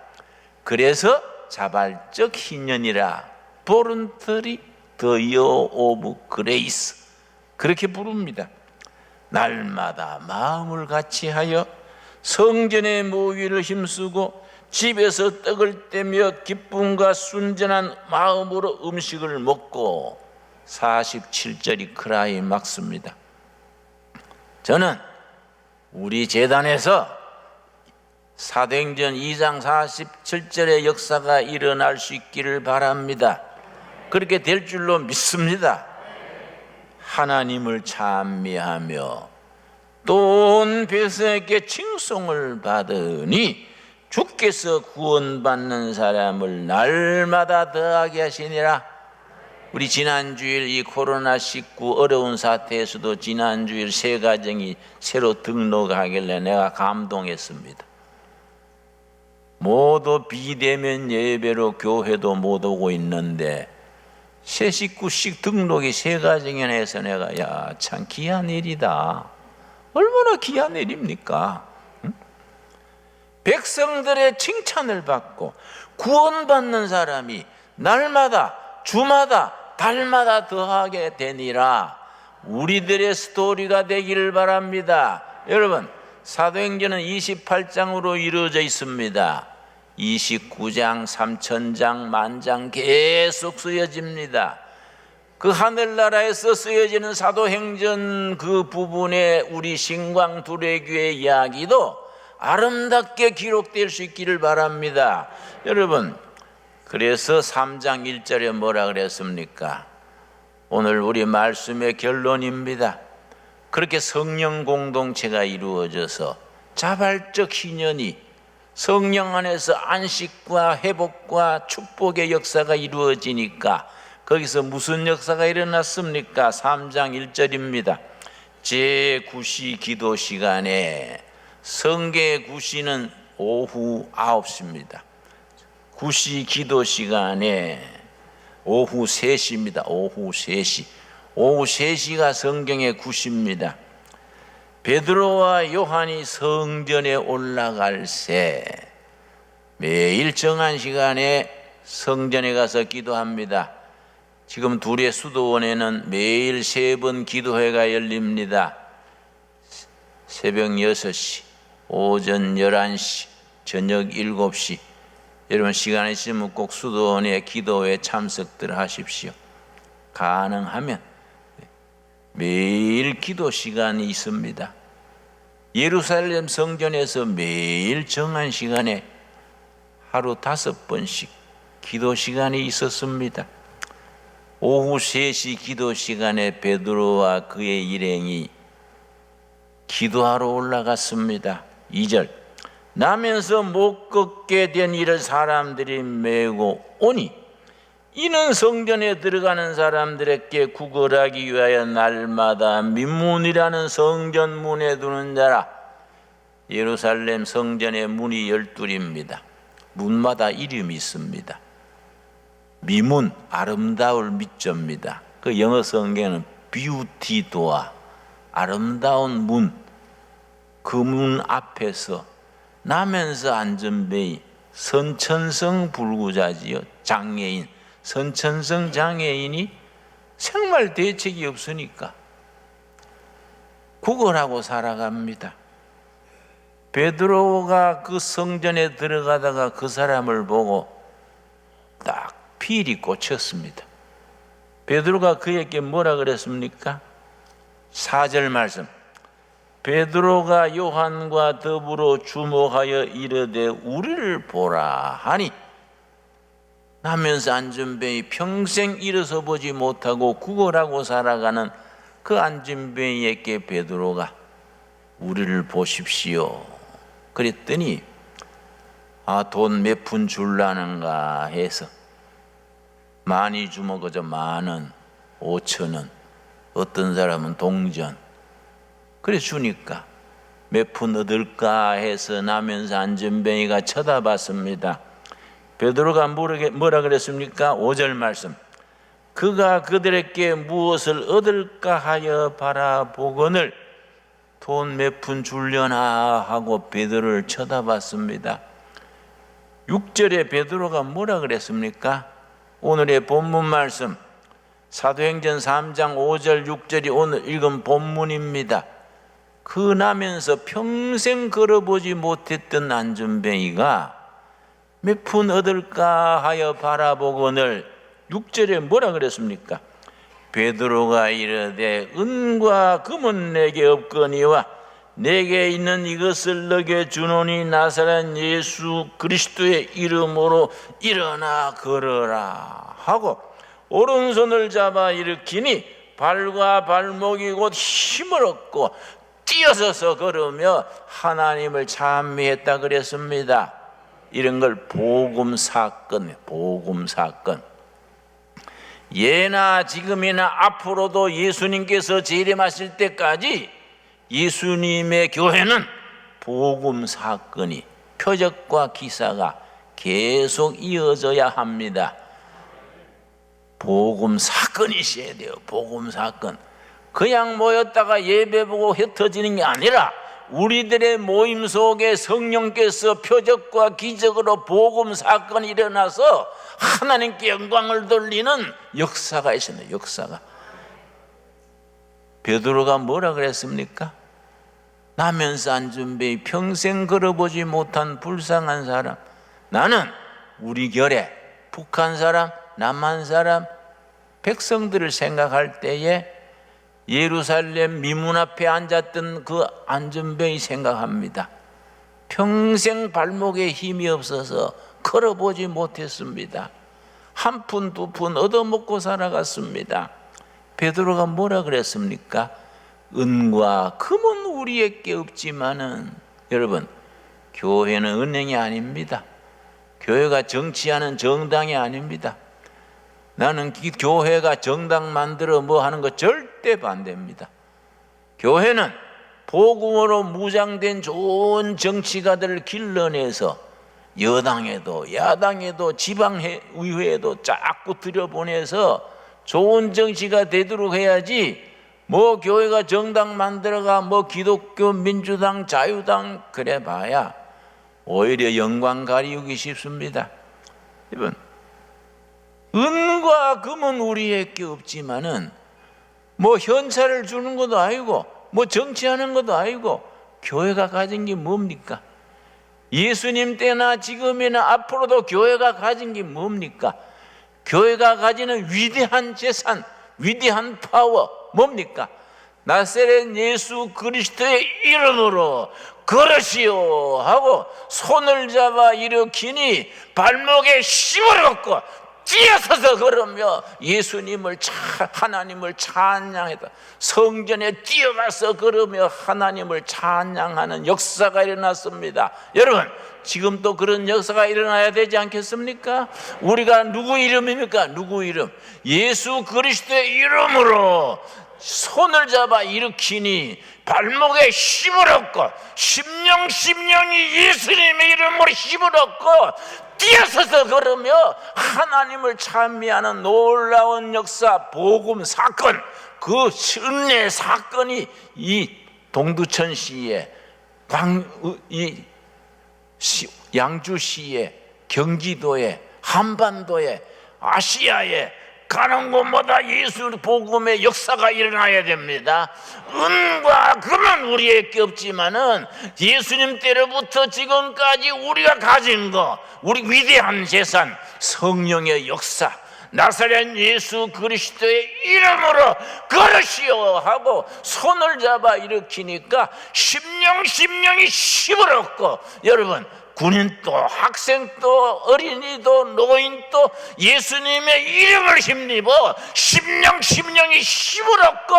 그래서 자발적 희년이라 볼런터리 더 이어 오브 그레이스 그렇게 부릅니다. 날마다 마음을 같이하여 성전의 모기를 힘쓰고 집에서 떡을 떼며 기쁨과 순전한 마음으로 음식을 먹고, 47절이 크라이 막습니다. 저는 우리 재단에서 사도행전 2장 47절의 역사가 일어날 수 있기를 바랍니다. 그렇게 될 줄로 믿습니다. 하나님을 찬미하며 또 온 백성에게 칭송을 받으니 주께서 구원받는 사람을 날마다 더하게 하시니라. 우리 지난주일 이 코로나19 어려운 사태에서도 지난주일 세 가정이 새로 등록하길래 내가 감동했습니다. 모두 비대면 예배로 교회도 못 오고 있는데 새 식구씩 등록이 세 가정이나 해서 내가 야, 참 귀한 일이다. 얼마나 귀한 일입니까? 응? 백성들의 칭찬을 받고 구원받는 사람이 날마다 주마다 달마다 더하게 되니라. 우리들의 스토리가 되기를 바랍니다. 여러분 사도행전은 28장으로 이루어져 있습니다. 29장, 3000장, 만장 계속 쓰여집니다. 그 하늘나라에서 쓰여지는 사도행전 그 부분에 우리 신광두레교회 이야기도 아름답게 기록될 수 있기를 바랍니다. 여러분 그래서 3장 1절에 뭐라 그랬습니까? 오늘 우리 말씀의 결론입니다. 그렇게 성령 공동체가 이루어져서 자발적 희년이 성령 안에서 안식과 회복과 축복의 역사가 이루어지니까 거기서 무슨 역사가 일어났습니까? 3장 1절입니다. 제9시 기도 시간에, 성경의 9시는 오후 9시입니다. 9시 기도 시간에 오후 3시입니다. 오후 3시. 오후 3시가 성경의 9시입니다. 베드로와 요한이 성전에 올라갈 새 매일 정한 시간에 성전에 가서 기도합니다. 지금 둘의 수도원에는 매일 3번 기도회가 열립니다. 새벽 6시, 오전 11시, 저녁 7시. 여러분 시간 있으면 꼭 수도원의 기도회에 참석들 하십시오. 가능하면 매일 기도 시간이 있습니다. 예루살렘 성전에서 매일 정한 시간에 하루 5번씩 기도 시간이 있었습니다. 오후 3시 기도 시간에 베드로와 그의 일행이 기도하러 올라갔습니다. 2절 나면서 못 걷게 된 이를 사람들이 메고 오니 이는 성전에 들어가는 사람들에게 구걸하기 위하여 날마다 민문이라는 성전문에 두는 자라. 예루살렘 성전의 문이 12입니다. 문마다 이름이 있습니다. 미문, 아름다울 미점입니다. 그 영어 성경은 beauty door, 아름다운 문. 그 문 앞에서 나면서 안전뱅이 선천성 불구자지요, 장애인, 선천성 장애인이 정말 대책이 없으니까 구걸하고 살아갑니다. 베드로가 그 성전에 들어가다가 그 사람을 보고 딱 필이 꽂혔습니다. 베드로가 그에게 뭐라 그랬습니까? 4절 말씀. 베드로가 요한과 더불어 주목하여 이르되 우리를 보라 하니, 나면서 안전뱅이 평생 일어서 보지 못하고 구걸하고 살아가는 그 안전뱅이에게 베드로가 우리를 보십시오 그랬더니 돈 몇 푼 줄라는가 해서 많이 주면 그저 10,000원, 5,000원, 어떤 사람은 동전, 그래 주니까 몇 푼 얻을까 해서 나면서 안전뱅이가 쳐다봤습니다. 베드로가 뭐라 그랬습니까? 5절 말씀. 그가 그들에게 무엇을 얻을까 하여 바라보거늘 돈 몇 푼 줄려나 하고 베드로를 쳐다봤습니다. 6절에 베드로가 뭐라 그랬습니까? 오늘의 본문 말씀 사도행전 3장 5절 6절이 오늘 읽은 본문입니다. 그 나면서 평생 걸어보지 못했던 안전뱅이가 몇 푼 얻을까 하여 바라보거늘 6절에 뭐라 그랬습니까? 베드로가 이르되 은과 금은 내게 없거니와 내게 있는 이것을 너게 주노니 나사렛 예수 그리스도의 이름으로 일어나 걸어라 하고 오른손을 잡아 일으키니 발과 발목이 곧 힘을 얻고 뛰어서서 걸으며 하나님을 찬미했다 그랬습니다. 이런 걸 복음 사건, 복음 사건. 예나 지금이나 앞으로도 예수님께서 재림하실 때까지 예수님의 교회는 복음 사건이, 표적과 기사가 계속 이어져야 합니다. 복음 사건이 있어야 돼요. 복음 사건. 그냥 모였다가 예배 보고 흩어지는 게 아니라 우리들의 모임 속에 성령께서 표적과 기적으로 복음 사건이 일어나서 하나님께 영광을 돌리는 역사가 있습니다. 역사가. 베드로가 뭐라 그랬습니까? 나면서 안전뱅이 평생 걸어보지 못한 불쌍한 사람, 나는 우리 결에 북한 사람, 남한 사람, 백성들을 생각할 때에 예루살렘 미문 앞에 앉았던 그 안전뱅이 생각합니다. 평생 발목에 힘이 없어서 걸어보지 못했습니다. 한 푼, 두 푼 얻어먹고 살아갔습니다. 베드로가 뭐라 그랬습니까? 은과 금은 우리에게 없지만은, 여러분, 교회는 은행이 아닙니다. 교회가 정치하는 정당이 아닙니다. 나는 교회가 정당 만들어 뭐 하는 거 절대 반대입니다. 교회는 복음으로 무장된 좋은 정치가들을 길러내서 여당에도 야당에도 지방의회에도 자꾸 들여보내서 좋은 정치가 되도록 해야지, 뭐 교회가 정당 만들어가 뭐 기독교, 민주당, 자유당 그래 봐야 오히려 영광 가리우기 쉽습니다. 여러분, 은과 금은 우리에게 없지만은 뭐 현찰을 주는 것도 아니고 뭐 정치하는 것도 아니고 교회가 가진 게 뭡니까? 예수님 때나 지금이나 앞으로도 교회가 가진 게 뭡니까? 교회가 가지는 위대한 재산, 위대한 파워 뭡니까? 나사렛 예수 그리스도의 이름으로 걸으시오 하고 손을 잡아 일으키니 발목에 힘을 얻고 뛰어서서 걸으며 예수님을 하나님을 찬양했다. 성전에 뛰어가서 걸으며 하나님을 찬양하는 역사가 일어났습니다. 여러분, 지금 또 그런 역사가 일어나야 되지 않겠습니까? 우리가 누구 이름입니까? 누구 이름? 예수 그리스도의 이름으로 손을 잡아 일으키니 발목에 힘을 얻고 심령이 예수님의 이름으로 힘을 얻고 뛰어서서 걸으며 하나님을 찬미하는 놀라운 역사, 복음 사건, 그 은혜 사건이 이 동두천시에 양주시에, 경기도에, 한반도에, 아시아에 가는 곳마다 예수 복음의 역사가 일어나야 됩니다. 은과 금은 우리에게 없지만은 예수님 때로부터 지금까지 우리가 가진 거, 우리 위대한 재산, 성령의 역사, 나사렛 예수 그리스도의 이름으로 걸으시오 하고 손을 잡아 일으키니까 심령이 힘을 얻고, 여러분, 군인도 학생도 어린이도 노인도 예수님의 이름을 힘입어 심령이 힘을 얻고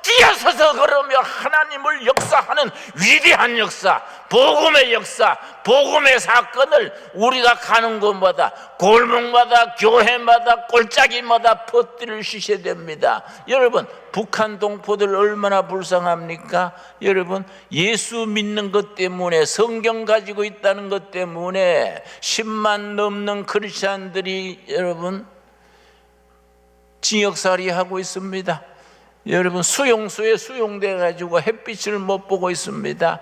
뛰어서서 걸으며 하나님을 역사하는 위대한 역사, 복음의 역사, 복음의 사건을 우리가 가는 곳마다, 골목마다, 교회마다, 골짜기마다 퍼뜨릴 수 있어야 됩니다. 여러분, 북한 동포들 얼마나 불쌍합니까? 여러분, 예수 믿는 것 때문에, 성경 가지고 있다는 것 때문에 10만 넘는 크리스찬들이 여러분 징역살이 하고 있습니다. 여러분, 수용소에 수용돼 가지고 햇빛을 못 보고 있습니다.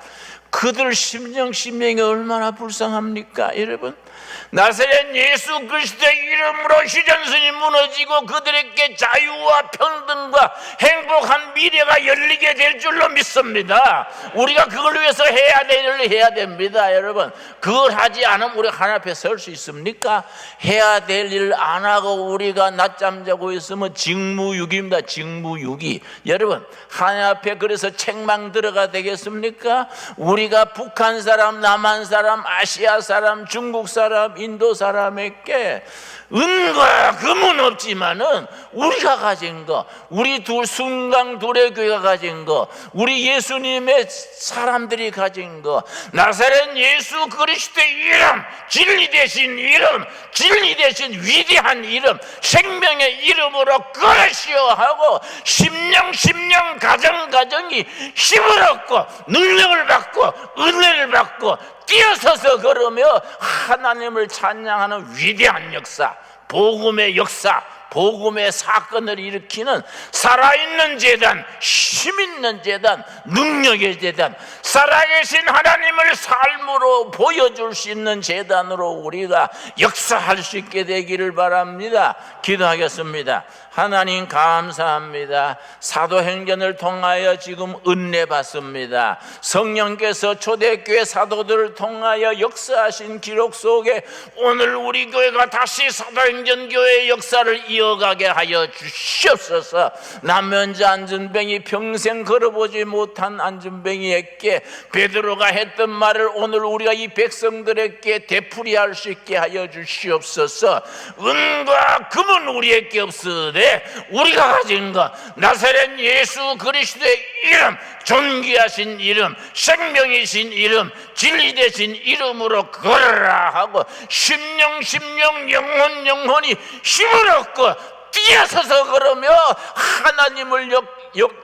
그들 심령이 얼마나 불쌍합니까? 여러분, 나사렛 예수 그리스도의 이름으로 휴전선이 무너지고 그들에게 자유와 평등과 행복한 미래가 열리게 될 줄로 믿습니다. 우리가 그걸 위해서 해야 될 일을 해야 됩니다. 여러분, 그걸 하지 않으면 우리가 하나님 앞에 설 수 있습니까? 해야 될 일을 안 하고 우리가 낮잠 자고 있으면 직무유기입니다. 직무유기. 여러분, 하나님 앞에 그래서 책망 들어가 되겠습니까? 우리가 북한 사람, 남한 사람, 아시아 사람, 중국 사람, 인도 사람에게 은과 금은 없지만은 우리가 가진 거, 우리 순강 둘의교회가 가진 거, 우리 예수님의 사람들이 가진 거, 나사렛 예수 그리스도의 이름, 진리 되신 이름, 진리 되신 위대한 이름, 생명의 이름으로 걸으시오 하고 심령 가정이 힘을 얻고 능력을 받고 은혜를 받고 뛰어서서 걸으며 하나님을 찬양하는 위대한 역사, 복음의 역사, 복음의 사건을 일으키는 살아있는 재단, 힘있는 재단, 능력의 재단, 살아계신 하나님을 삶으로 보여줄 수 있는 재단으로 우리가 역사할 수 있게 되기를 바랍니다. 기도하겠습니다. 하나님 감사합니다. 사도행전을 통하여 지금 은혜 받습니다. 성령께서 초대교회 사도들을 통하여 역사하신 기록 속에 오늘 우리 교회가 다시 사도행전 교회의 역사를 이어가게 하여 주시옵소서. 남면자 안전뱅이, 평생 걸어보지 못한 안전뱅이에게 베드로가 했던 말을 오늘 우리가 이 백성들에게 되풀이할 수 있게 하여 주시옵소서. 은과 금은 우리에게 없으되 우리가 가진 것, 나사렛 예수 그리스도의 이름, 존귀하신 이름, 생명이신 이름, 진리 되신 이름으로 걸어라 하고 심령 영혼이 힘을 얻고 뛰어서서 걸으며 하나님을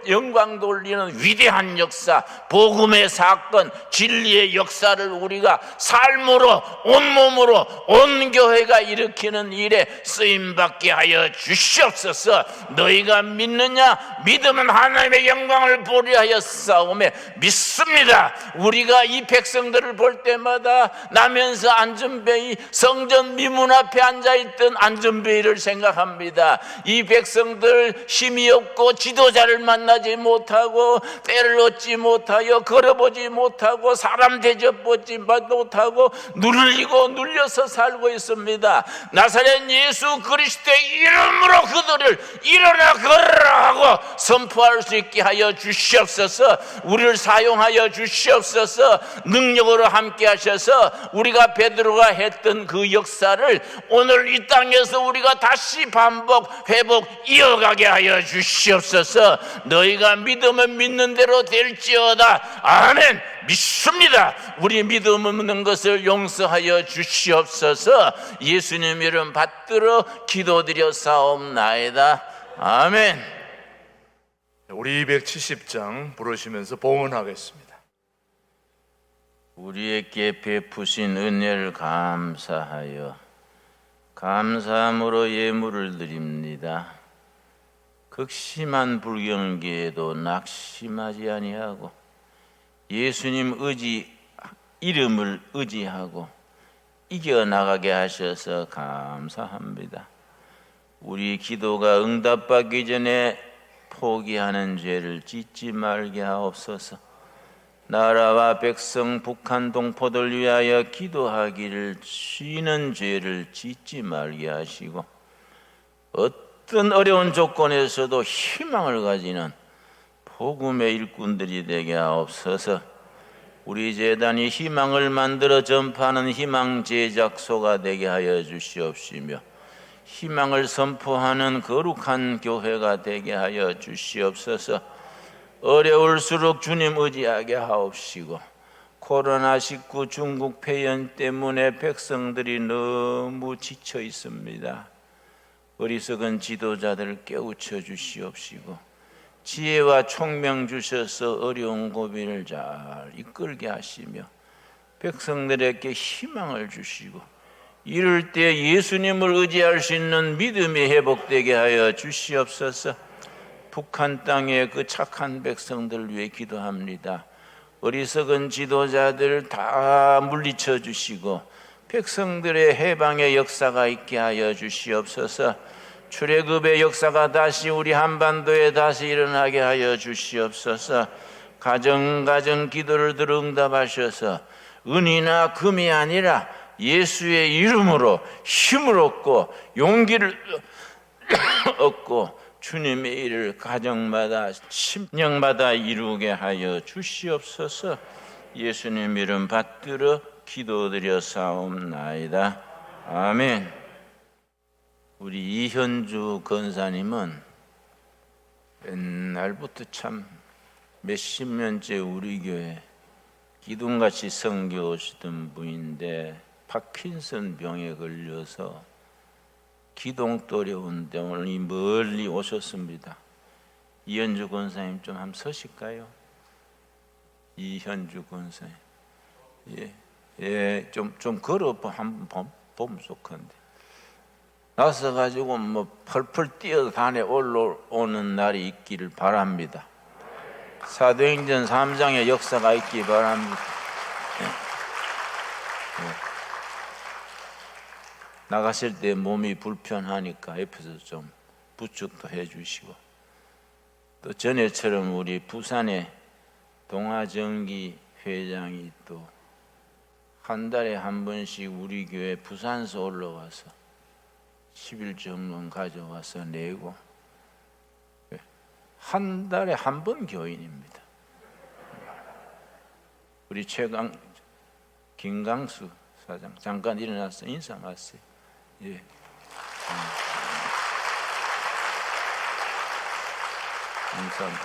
영광 돌리는 위대한 역사, 복음의 사건, 진리의 역사를 우리가 삶으로, 온몸으로, 온 교회가 일으키는 일에 쓰임받게 하여 주시옵소서. 너희가 믿느냐? 믿으면 하나님의 영광을 보리 하여 싸우며 믿습니다. 우리가 이 백성들을 볼 때마다 나면서 안전뱅이, 성전 미문 앞에 앉아있던 안전뱅이를 생각합니다. 이 백성들 힘이 없고 지도자를 만나지 못하고 때를 얻지 못하여 걸어보지 못하고 사람 대접받지 못하고 눌려서 살고 있습니다. 나사렛 예수 그리스도의 이름으로 그들을 일어나 걸으라 하고 선포할 수 있게 하여 주시옵소서. 우리를 사용하여 주시옵소서. 능력으로 함께 하셔서 우리가 베드로가 했던 그 역사를 오늘 이 땅에서 우리가 다시 반복 회복 이어가게 하여 주시옵소서. 너희가 믿으면 믿는 대로 될지어다. 아멘. 믿습니다. 우리 믿음 없는 것을 용서하여 주시옵소서. 예수님 이름 받들어 기도드려 사옵나이다. 아멘. 이 시간 우리 모두 다 같이 우리 270장 부르시면서 봉헌하겠습니다. 우리에게 베푸신 은혜를 감사하여 감사함으로 예물을 드립니다. 극심한 불경기에도 낙심하지 아니하고 예수님 이름을 의지하고 이겨나가게 하셔서 감사합니다. 우리 기도가 응답받기 전에 포기하는 죄를 짓지 말게 하옵소서. 나라와 백성 북한 동포들 위하여 기도하기를 쉬는 죄를 짓지 말게 하시고 어떤 어려운 조건에서도 희망을 가지는 복음의 일꾼들이 되게 하옵소서. 우리 재단이 희망을 만들어 전파하는 희망 제작소가 되게 하여 주시옵시며 희망을 선포하는 거룩한 교회가 되게 하여 주시옵소서. 어려울수록 주님 의지하게 하옵시고 코로나19 중국 폐연 때문에 백성들이 너무 지쳐 있습니다. 어리석은 지도자들을 깨우쳐 주시옵시고 지혜와 총명 주셔서 어려운 고비를 잘 이끌게 하시며 백성들에게 희망을 주시고 이럴 때 예수님을 의지할 수 있는 믿음이 회복되게 하여 주시옵소서. 북한 땅의 그 착한 백성들 위해 기도합니다. 어리석은 지도자들 다 물리쳐 주시고 백성들의 해방의 역사가 있게 하여 주시옵소서. 출애굽의 역사가 다시 우리 한반도에 다시 일어나게 하여 주시옵소서. 가정 기도를 들어 응답하셔서 은이나 금이 아니라 예수의 이름으로 힘을 얻고 용기를 얻고 주님의 일을 가정마다 심령마다 이루게 하여 주시옵소서. 예수님 이름 받들어 기도드려 사옵나이다. 아멘. 우리 이현주 권사님은 옛날부터 참 몇십 년째 우리 교회 기둥같이 섬겨 오시던 분인데 파킨슨 병에 걸려서 기동도 어려운데 오늘 멀리 오셨습니다. 이현주 권사님 좀 한번 서실까요? 이현주 권사님, 좀 걸어 한번 보면 좋건데 나서 가지고 뭐 펄펄 뛰어다녀 올라오는 날이 있기를 바랍니다. 사도행전 3장의 역사가 있기 바랍니다. 나가실 때 몸이 불편하니까 옆에서 좀 부축도 해주시고 또 전에처럼 우리 부산에 동아정기 회장이 또 한 달에 한 번씩 우리 교회 부산서 올라와서 11정론 가져와서 내고 한 달에 한 번 교인입니다. 우리 김강수 사장 잠깐 일어나서 인사 마세요. 예. 감사합니다.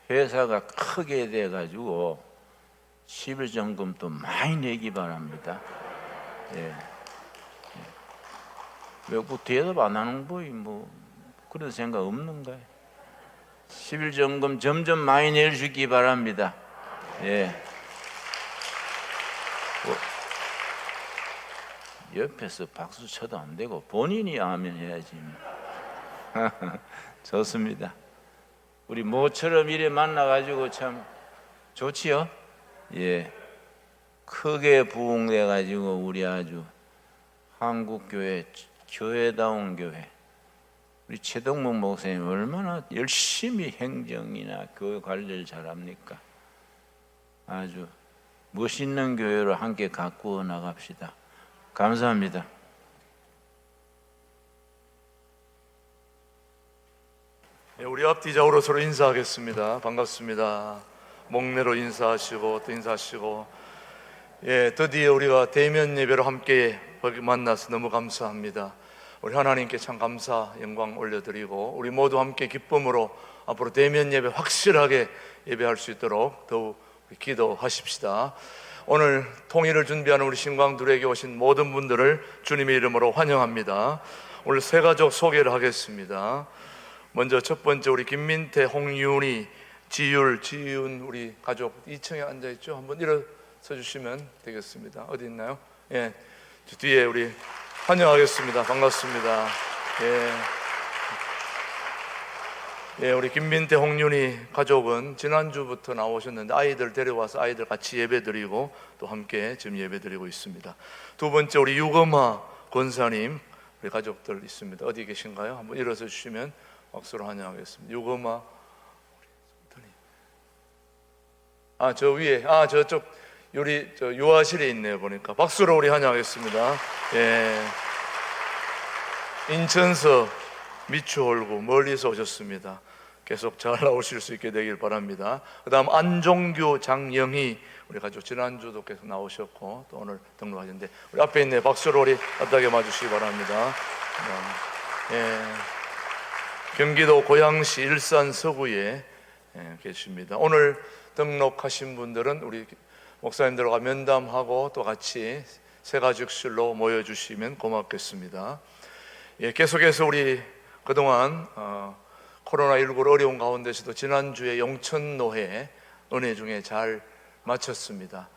회사가 크게 돼가지고 11정금도 많이 내기 바랍니다. 예. 왜 대답 안 하는 거이 뭐 그런 생각 없는가요? 11정금 점점 많이 내주시기 바랍니다. 예. 옆에서 박수 쳐도 안 되고 본인이 아멘 해야지. 좋습니다. 우리 모처럼 이래 만나가지고 참 좋지요? 예. 크게 부흥돼가지고 우리 아주 한국교회 교회다운 교회 우리 최동목 목사님 얼마나 열심히 행정이나 교회 관리를 잘합니까? 아주 멋있는 교회로 함께 가꾸어 나갑시다. 감사합니다. 우리 앞뒤좌우로 서로 인사하겠습니다. 반갑습니다. 목례로 인사하시고 또 인사하시고 드디어 우리가 대면 예배로 함께 만나서 너무 감사합니다. 우리 하나님께 참 감사 영광 올려드리고 우리 모두 함께 기쁨으로 앞으로 대면 예배 확실하게 예배할 수 있도록 더욱 기도하십시다. 오늘 통일을 준비하는 우리 신광둘에게 오신 모든 분들을 주님의 이름으로 환영합니다. 오늘 세 가족 소개를 하겠습니다. 먼저 첫 번째 우리 김민태, 홍윤희, 지윤 우리 가족 2층에 앉아 있죠. 한번 일어서 주시면 되겠습니다. 어디 있나요? 예, 저 뒤에 우리 환영하겠습니다. 반갑습니다. 예, 우리 김민태, 홍윤희 가족은 지난주부터 나오셨는데 아이들 데려와서 아이들 같이 예배드리고 또 함께 지금 예배드리고 있습니다. 두 번째 우리 유검아 권사님 우리 가족들 있습니다. 어디 계신가요? 한번 일어서 주시면 박수로 환영하겠습니다. 유검아, 저 위에, 저쪽 우리 저 유아실에 있네요. 보니까 박수로 우리 환영하겠습니다. 예, 인천서 미추홀구 멀리서 오셨습니다. 계속 잘 나오실 수 있게 되길 바랍니다. 그 다음 안종규, 장영희 우리 가족 지난주도 계속 나오셨고 또 오늘 등록하셨는데 우리 앞에 있네. 박수로 우리 앞다게 맞으시기 바랍니다. 예, 경기도 고양시 일산 서구에 계십니다. 오늘 등록하신 분들은 우리 목사님들과 면담하고 또 같이 새가족실로 모여주시면 고맙겠습니다. 예, 계속해서 우리 그동안 코로나19로 어려운 가운데서도 지난주에 영천노회 은혜 중에 잘 마쳤습니다.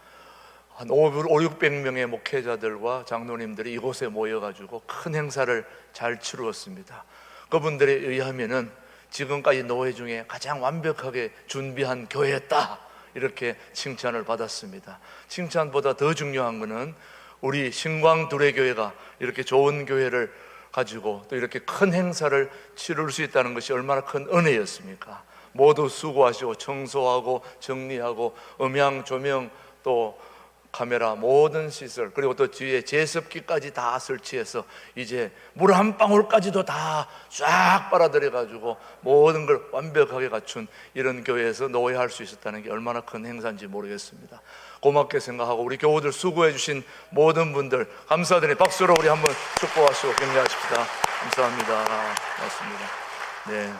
한 500~600명의 목회자들과 장로님들이 이곳에 모여가지고 큰 행사를 잘 치루었습니다. 그분들에 의하면은 지금까지 노회 중에 가장 완벽하게 준비한 교회였다 이렇게 칭찬을 받았습니다. 칭찬보다 더 중요한 것은 우리 신광두레교회가 이렇게 좋은 교회를 가지고 또 이렇게 큰 행사를 치룰 수 있다는 것이 얼마나 큰 은혜였습니까? 모두 수고하시고 청소하고 정리하고 음향, 조명, 또 카메라, 모든 시설, 그리고 또 뒤에 제습기까지 다 설치해서 이제 물 한 방울까지도 다 쫙 빨아들여 가지고 모든 걸 완벽하게 갖춘 이런 교회에서 노회할 수 있었다는 게 얼마나 큰 행사인지 모르겠습니다. 고맙게 생각하고 우리 교우들 수고해 주신 모든 분들 감사드리니 박수로 우리 한번 축복하시고 격려하십시다. 감사합니다. 고맙습니다. 네.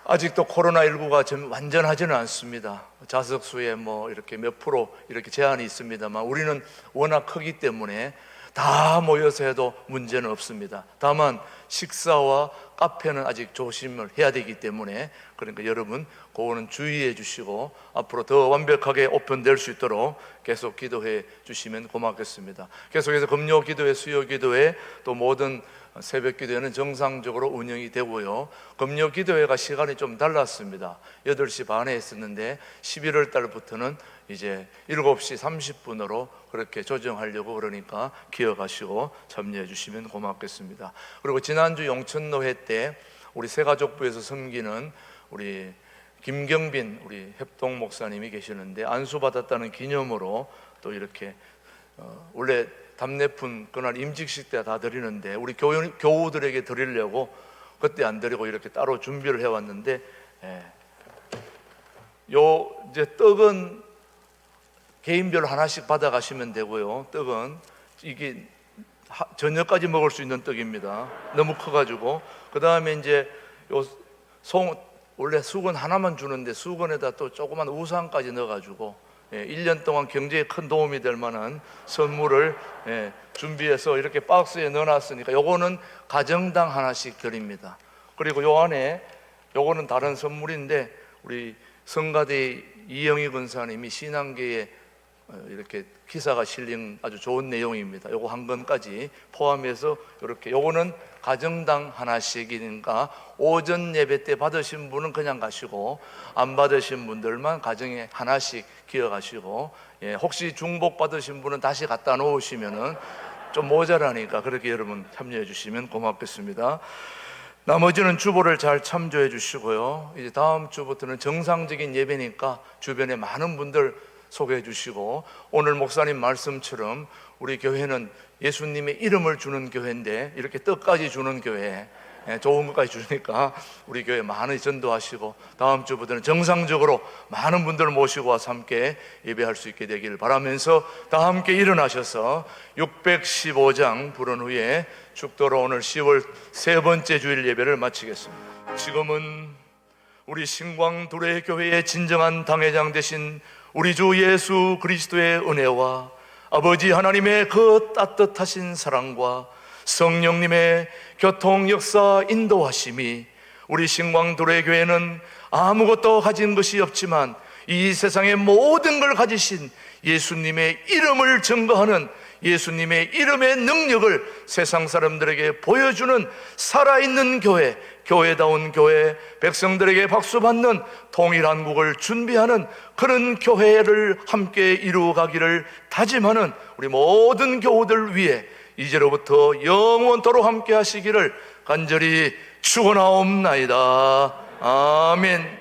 아직도 코로나19가 좀 완전하지는 않습니다. 자석수에 뭐 이렇게 몇 프로 이렇게 제한이 있습니다만 우리는 워낙 크기 때문에 다 모여서 해도 문제는 없습니다. 다만 식사와 카페는 아직 조심을 해야 되기 때문에 그러니까 여러분 그거는 주의해 주시고 앞으로 더 완벽하게 오픈될 수 있도록 계속 기도해 주시면 고맙겠습니다. 계속해서 금요 기도회, 수요 기도회 또 모든 새벽 기도회는 정상적으로 운영이 되고요. 금요 기도회가 시간이 좀 달랐습니다. 8시 반에 했었는데 11월 달부터는 이제 7시 30분으로 그렇게 조정하려고 그러니까 기억하시고 참여해 주시면 고맙겠습니다. 그리고 지난주 영천노회 때 우리 새가족부에서 섬기는 우리 김경빈 우리 협동 목사님이 계시는데 안수받았다는 기념으로 또 이렇게 원래 답례품 그날 임직식 때 다 드리는데 우리 교우들에게 드리려고 그때 안 드리고 이렇게 따로 준비를 해왔는데 요 이제 떡은 개인별로 하나씩 받아가시면 되고요. 떡은 이게 저녁까지 먹을 수 있는 떡입니다. 너무 커가지고 그 다음에 이제 요 원래 수건 하나만 주는데 수건에다 또 조그만 우산까지 넣어가지고 1년 동안 경제에 큰 도움이 될 만한 선물을 준비해서 이렇게 박스에 넣어놨으니까 요거는 가정당 하나씩 드립니다. 그리고 요 안에 요거는 다른 선물인데 우리 성가대 이영희 권사님이 신앙계에 이렇게 기사가 실린 아주 좋은 내용입니다. 요거 한 건까지 포함해서 이렇게 요거는 가정당 하나씩이니까 오전 예배 때 받으신 분은 그냥 가시고 안 받으신 분들만 가정에 하나씩 기억하시고 혹시 중복 받으신 분은 다시 갖다 놓으시면은 좀 모자라니까 그렇게 여러분 참여해 주시면 고맙겠습니다. 나머지는 주보를 잘 참조해 주시고요. 이제 다음 주부터는 정상적인 예배니까 주변에 많은 분들 소개해 주시고 오늘 목사님 말씀처럼 우리 교회는 예수님의 이름을 주는 교회인데 이렇게 떡까지 주는 교회 좋은 것까지 주니까 우리 교회 많이 전도하시고 다음 주부터는 정상적으로 많은 분들 모시고 와서 함께 예배할 수 있게 되길 바라면서 다 함께 일어나셔서 615장 부른 후에 축도로 오늘 10월 세 번째 주일 예배를 마치겠습니다. 지금은 우리 신광두레교회의 진정한 당회장 되신 우리 주 예수 그리스도의 은혜와 아버지 하나님의 그 따뜻하신 사랑과 성령님의 교통 역사 인도하심이 우리 신광도래교회는 아무것도 가진 것이 없지만 이 세상의 모든 걸 가지신 예수님의 이름을 증거하는, 예수님의 이름의 능력을 세상 사람들에게 보여주는 살아있는 교회, 교회다운 교회, 백성들에게 박수받는 통일한국을 준비하는 그런 교회를 함께 이루어가기를 다짐하는 우리 모든 교우들 위해 이제로부터 영원토록 함께 하시기를 간절히 축원하옵나이다. 아멘.